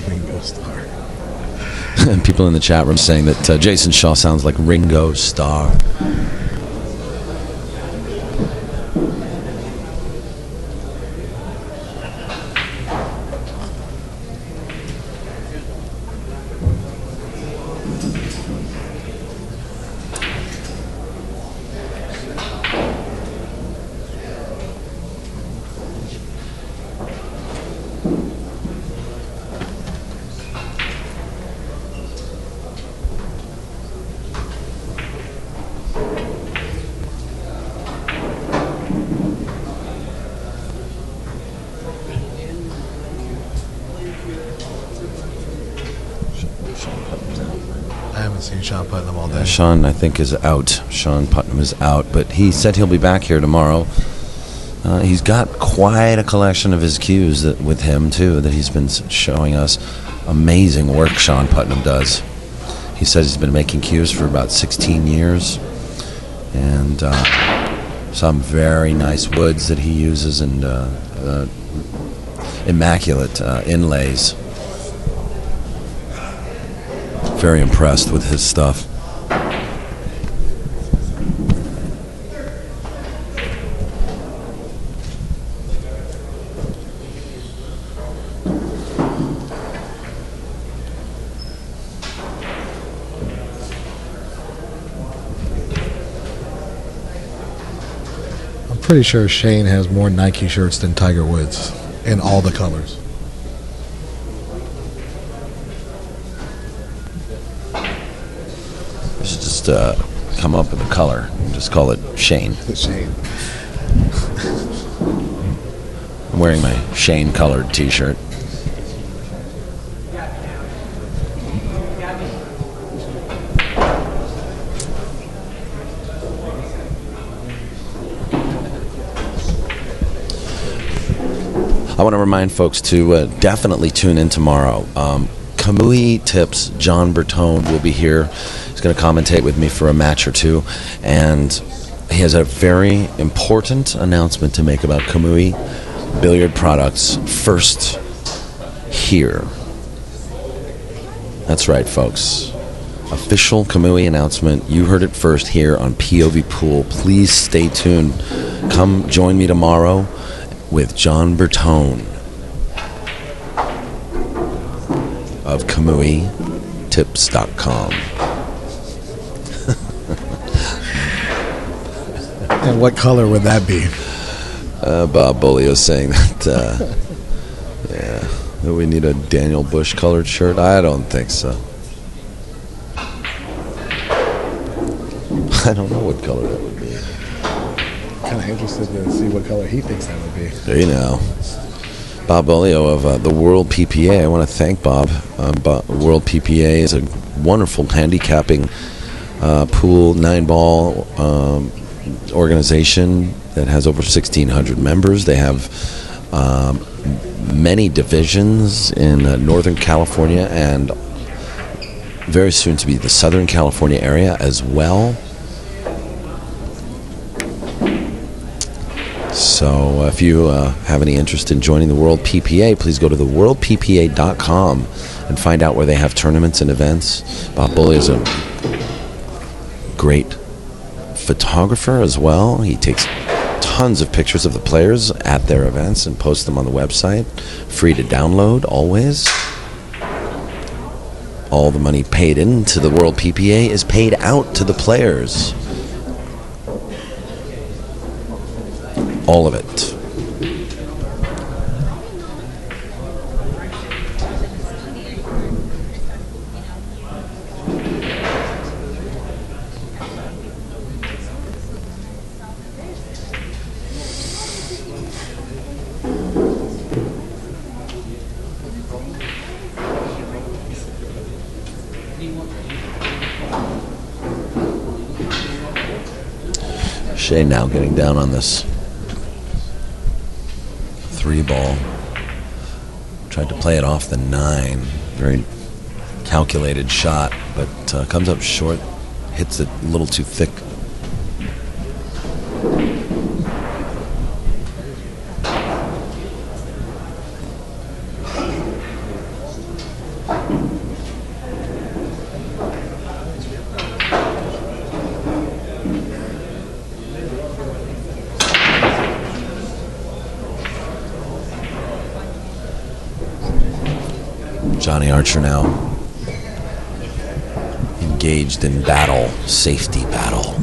Ringo Starr. And people in the chat room saying that Jayson Shaw sounds like Ringo Starr. I haven't seen Sean Putnam all day. Sean, I think, is out. Sean Putnam is out, but he said he'll be back here tomorrow. He's got quite a collection of his cues with him, too, that he's been showing us. Amazing work Sean Putnam does. He says he's been making cues for about 16 years. And some very nice woods that he uses and immaculate inlays. Very impressed with his stuff. I'm pretty sure Shane has more Nike shirts than Tiger Woods in all the colors. You should just come up with a color. Just call it Shane. Shane. I'm wearing my Shane colored t-shirt. I want to remind folks to definitely tune in tomorrow. Kamui Tips, John Bertone will be here. He's going to commentate with me for a match or two. And he has a very important announcement to make about Kamui billiard products first here. That's right, folks. Official Kamui announcement. You heard it first here on POVPOOL. Please stay tuned. Come join me tomorrow with John Bertone of KamuiTips.com. And what color would that be? Bob Bolio saying that, that we need a Daniel Busch colored shirt. I don't think so. I don't know what color that would be. Kind of interested to see what color he thinks that would be. You know, Bob Bolio of the World PPA. I want to thank Bob. World PPA is a wonderful handicapping pool 9-ball organization that has over 1,600 members. They have many divisions in Northern California and very soon to be the Southern California area as well. So if you have any interest in joining the World PPA, please go to theworldppa.com and find out where they have tournaments and events. Bob Bully is a great photographer as well. He takes tons of pictures of the players at their events and posts them on the website. Free to download, always. All the money paid into the World PPA is paid out to the players. all of it. Shane now getting down on this 3-ball. Tried to play it off the 9. Very calculated shot, but comes up short. Hits it a little too thick. Johnny Archer now engaged in battle, safety battle.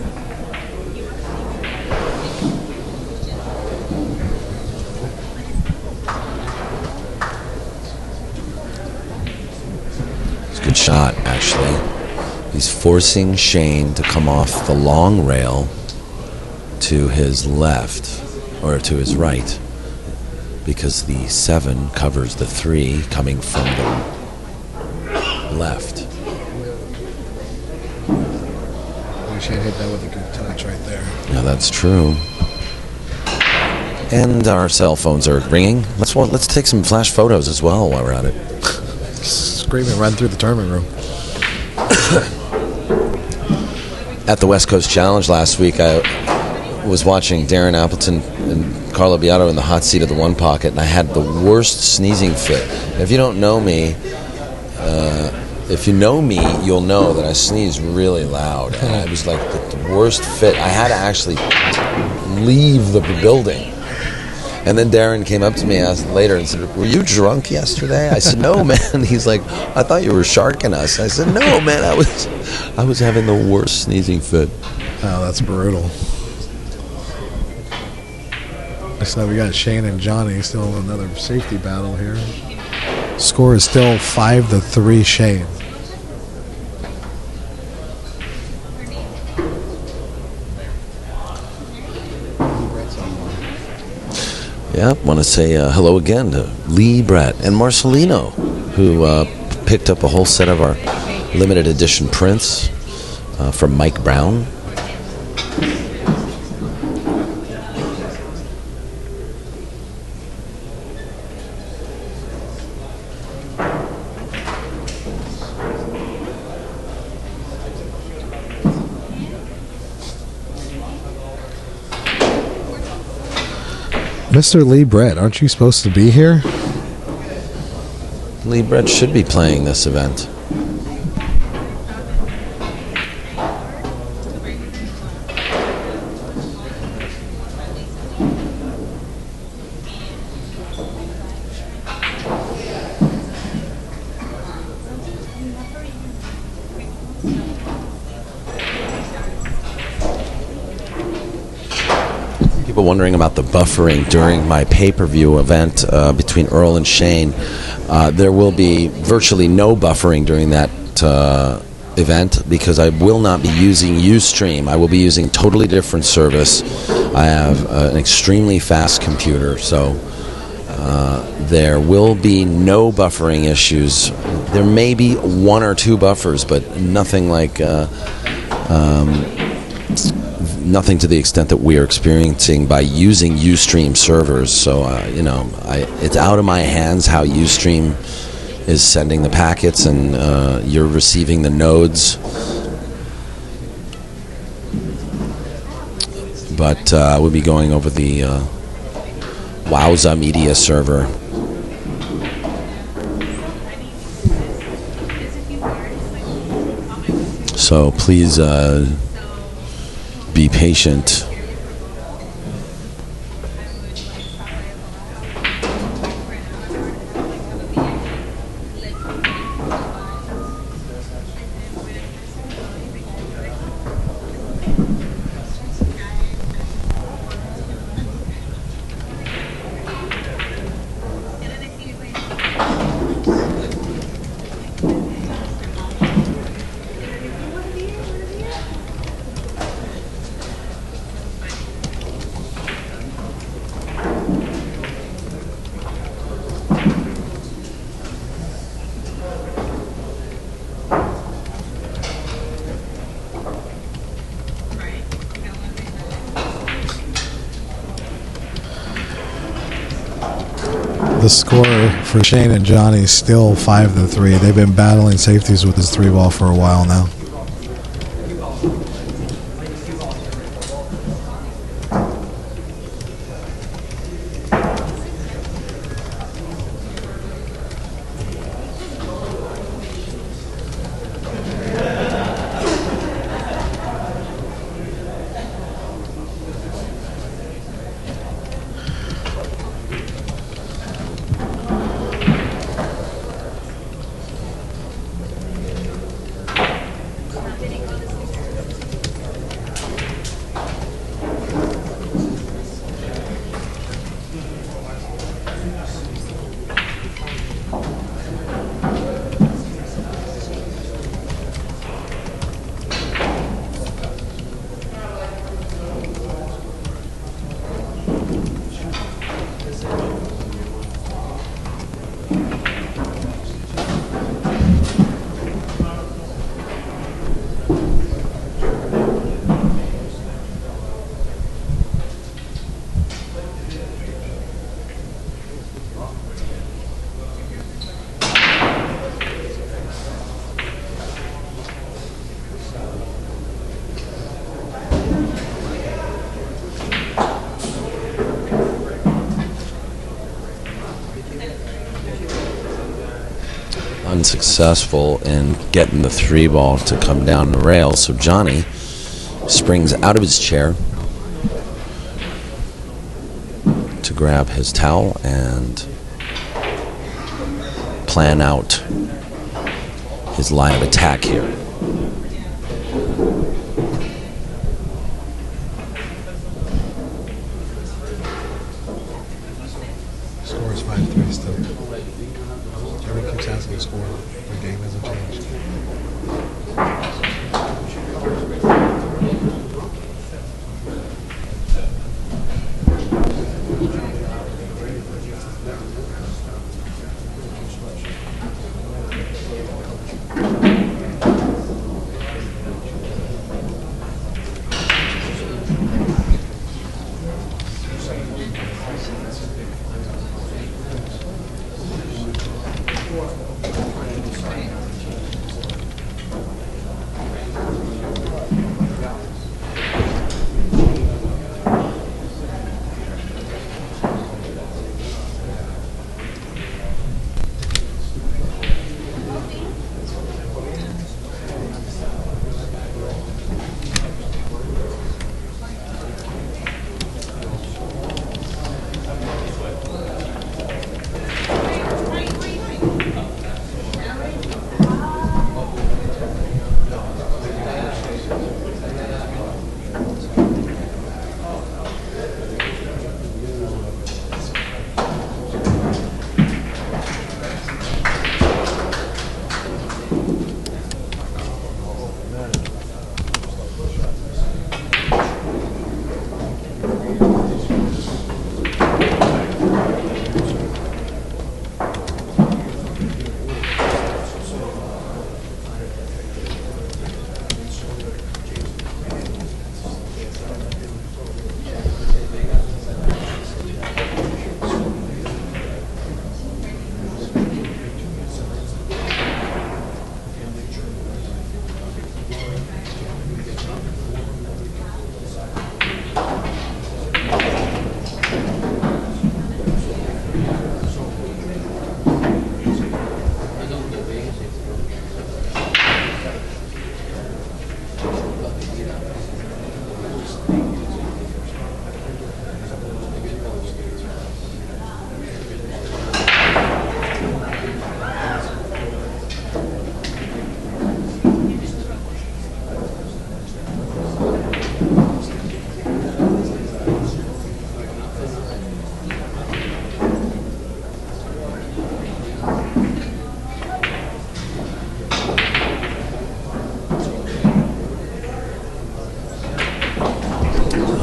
It's a good shot, actually. He's forcing Shane to come off the long rail to his left, or to his right, because the 7 covers the 3 coming from the left. Shane hit that with a good touch right there. Yeah, that's true. And our cell phones are ringing. Let's take some flash photos as well while we're at it. Screaming right through the tournament room. At the West Coast Challenge last week, I was watching Darren Appleton and Carlo Beato in the hot seat of the one pocket, and I had the worst sneezing fit. If you don't know me, if you know me, you'll know that I sneeze really loud, and it was like the worst fit. I had to actually leave the building. And then Darren came up to me later and said, "Were you drunk yesterday?" I said, "No, man." He's like, "I thought you were sharking us." I said, "No, man, I was having the worst sneezing fit." Oh, that's brutal. So we got Shane and Johnny still another safety battle here. Score is still 5-3 Shane. Yeah, want to say hello again to Lee, Brett, and Marcelino, who picked up a whole set of our limited edition prints from Mike Brown. Mr. Lee Brett, aren't you supposed to be here? Lee Brett should be playing this event. People wondering about the buffering during my pay-per-view event between Earl and Shane. There will be virtually no buffering during that event because I will not be using Ustream. I will be using totally different service. I have an extremely fast computer, so there will be no buffering issues. There may be 1 or 2 buffers, but nothing like nothing to the extent that we are experiencing by using Ustream servers. So, it's out of my hands how Ustream is sending the packets and you're receiving the nodes. But we'll be going over the Wowza Media server. So please be patient. The score for Shane and Johnny is still 5-3. They've been battling safeties with this 3-ball for a while now. Unsuccessful in getting the 3-ball to come down the rail, so Johnny springs out of his chair to grab his towel and plan out his line of attack here. Score is 5-3 still. Jeremy keeps asking the score. The game hasn't changed.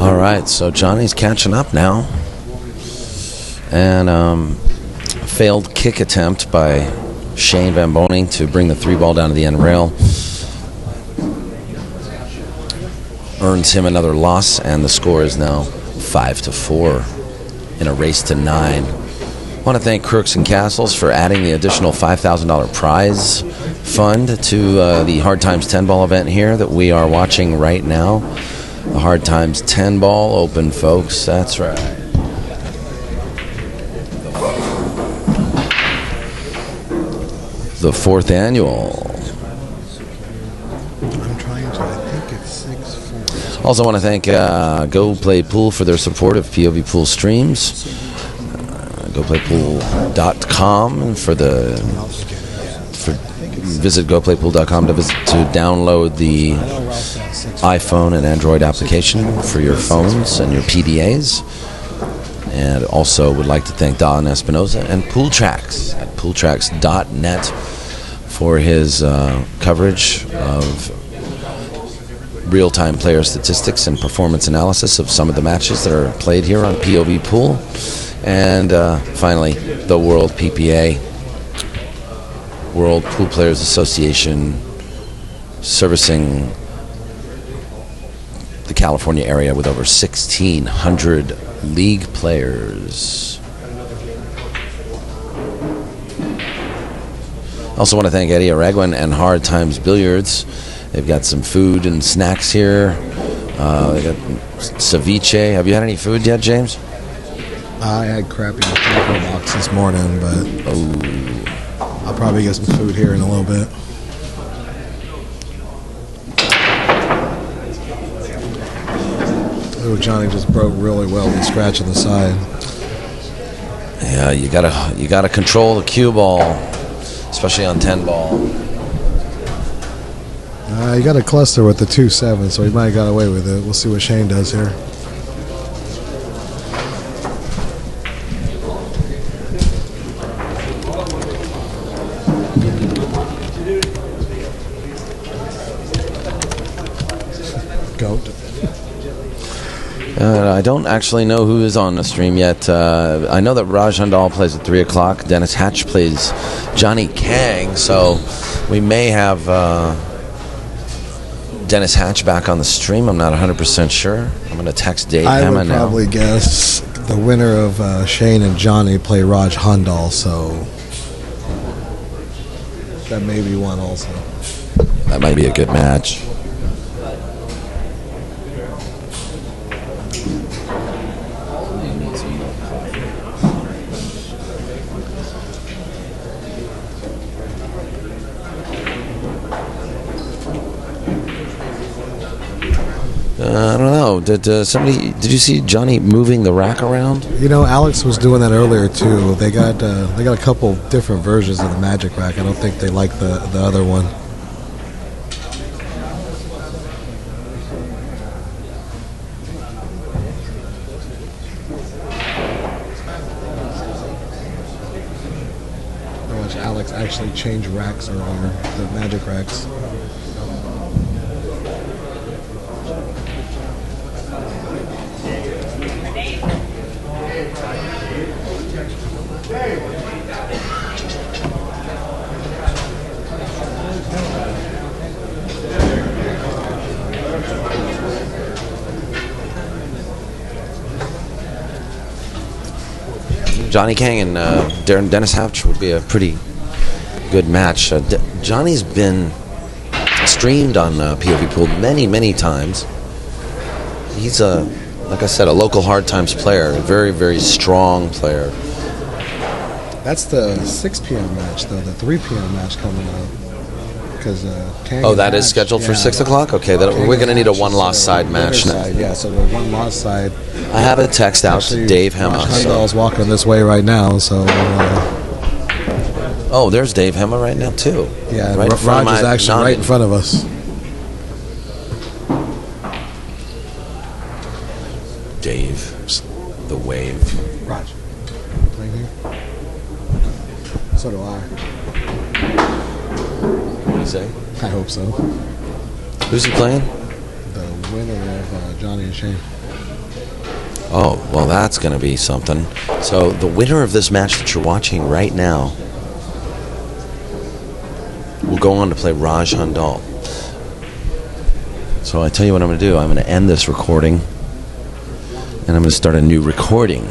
All right, so Johnny's catching up now. And a failed kick attempt by Shane VanBoening to bring the 3-ball down to the end rail earns him another loss, and the score is now 5-4 in a race to 9. Want to thank Crooks and Castles for adding the additional $5,000 prize fund to the Hard Times 10 ball event here that we are watching right now. The Hard Times 10 ball open, folks. That's right. The 4th annual. I'm trying to. I think it's 6-4. Also want to thank Go Play Pool for their support of POVPOOL streams. GoPlayPool.com and visit GoPlayPool.com to download the iPhone and Android application for your phones and your PDAs. And also would like to thank Don Espinoza and Pool Tracks at pooltracks.net for his coverage of real-time player statistics and performance analysis of some of the matches that are played here on POVPOOL. And finally, the World PPA, World Pool Players Association, servicing the California area with over 1,600 league players. Also want to thank Eddie Araguen and Hard Times Billiards. They've got some food and snacks here. They got ceviche. Have you had any food yet, James? I had crappy taco box this morning, but I'll probably get some food here in a little bit. Oh, Johnny just broke really well with scratch on the side. Yeah, you gotta control the cue ball, especially on 10 ball. He got a cluster with the 2-7, so he might have got away with it. We'll see what Shane does here. Goat. I don't actually know who is on the stream yet. I know that Raj Handal plays at 3 o'clock. Dennis Hatch plays Johnny Kang, so we may have Dennis Hatch back on the stream. I'm not 100% sure. I'm going to text Dave I Hema would now. probably guess the winner of Shane and Johnny play Raj Handal, so that may be one also. That might be a good match. I don't know. Did you see Johnny moving the rack around? You know, Alex was doing that earlier too. They got a couple different versions of the Magic Rack. I don't think they like the other one. I watched Alex actually change racks earlier, the Magic Racks. Johnny Kang and Dennis Hatch would be a pretty good match. Johnny's been streamed on POVPOOL many times. He's like I said, a local Hard Times player, a very, very strong player. That's the 6 p.m. match, though. The 3 p.m. match coming up. Because that is scheduled for 6 o'clock? Okay, we're going to need a one-loss side match now. Yeah, so the one-loss side. I have a text out to Dave Hema. Handal's walking this way right now, so... oh, there's Dave Hema right now, too. Yeah, right Raj is actually right in front of us. Dave, the wave. Raj, playing here? So do I. What do you say? I hope so. Who's he playing? The winner of Johnny and Shane. Oh, well, that's going to be something. So the winner of this match that you're watching right now will go on to play Raj Handal. So I tell you what I'm going to do. I'm going to end this recording, and I'm going to start a new recording.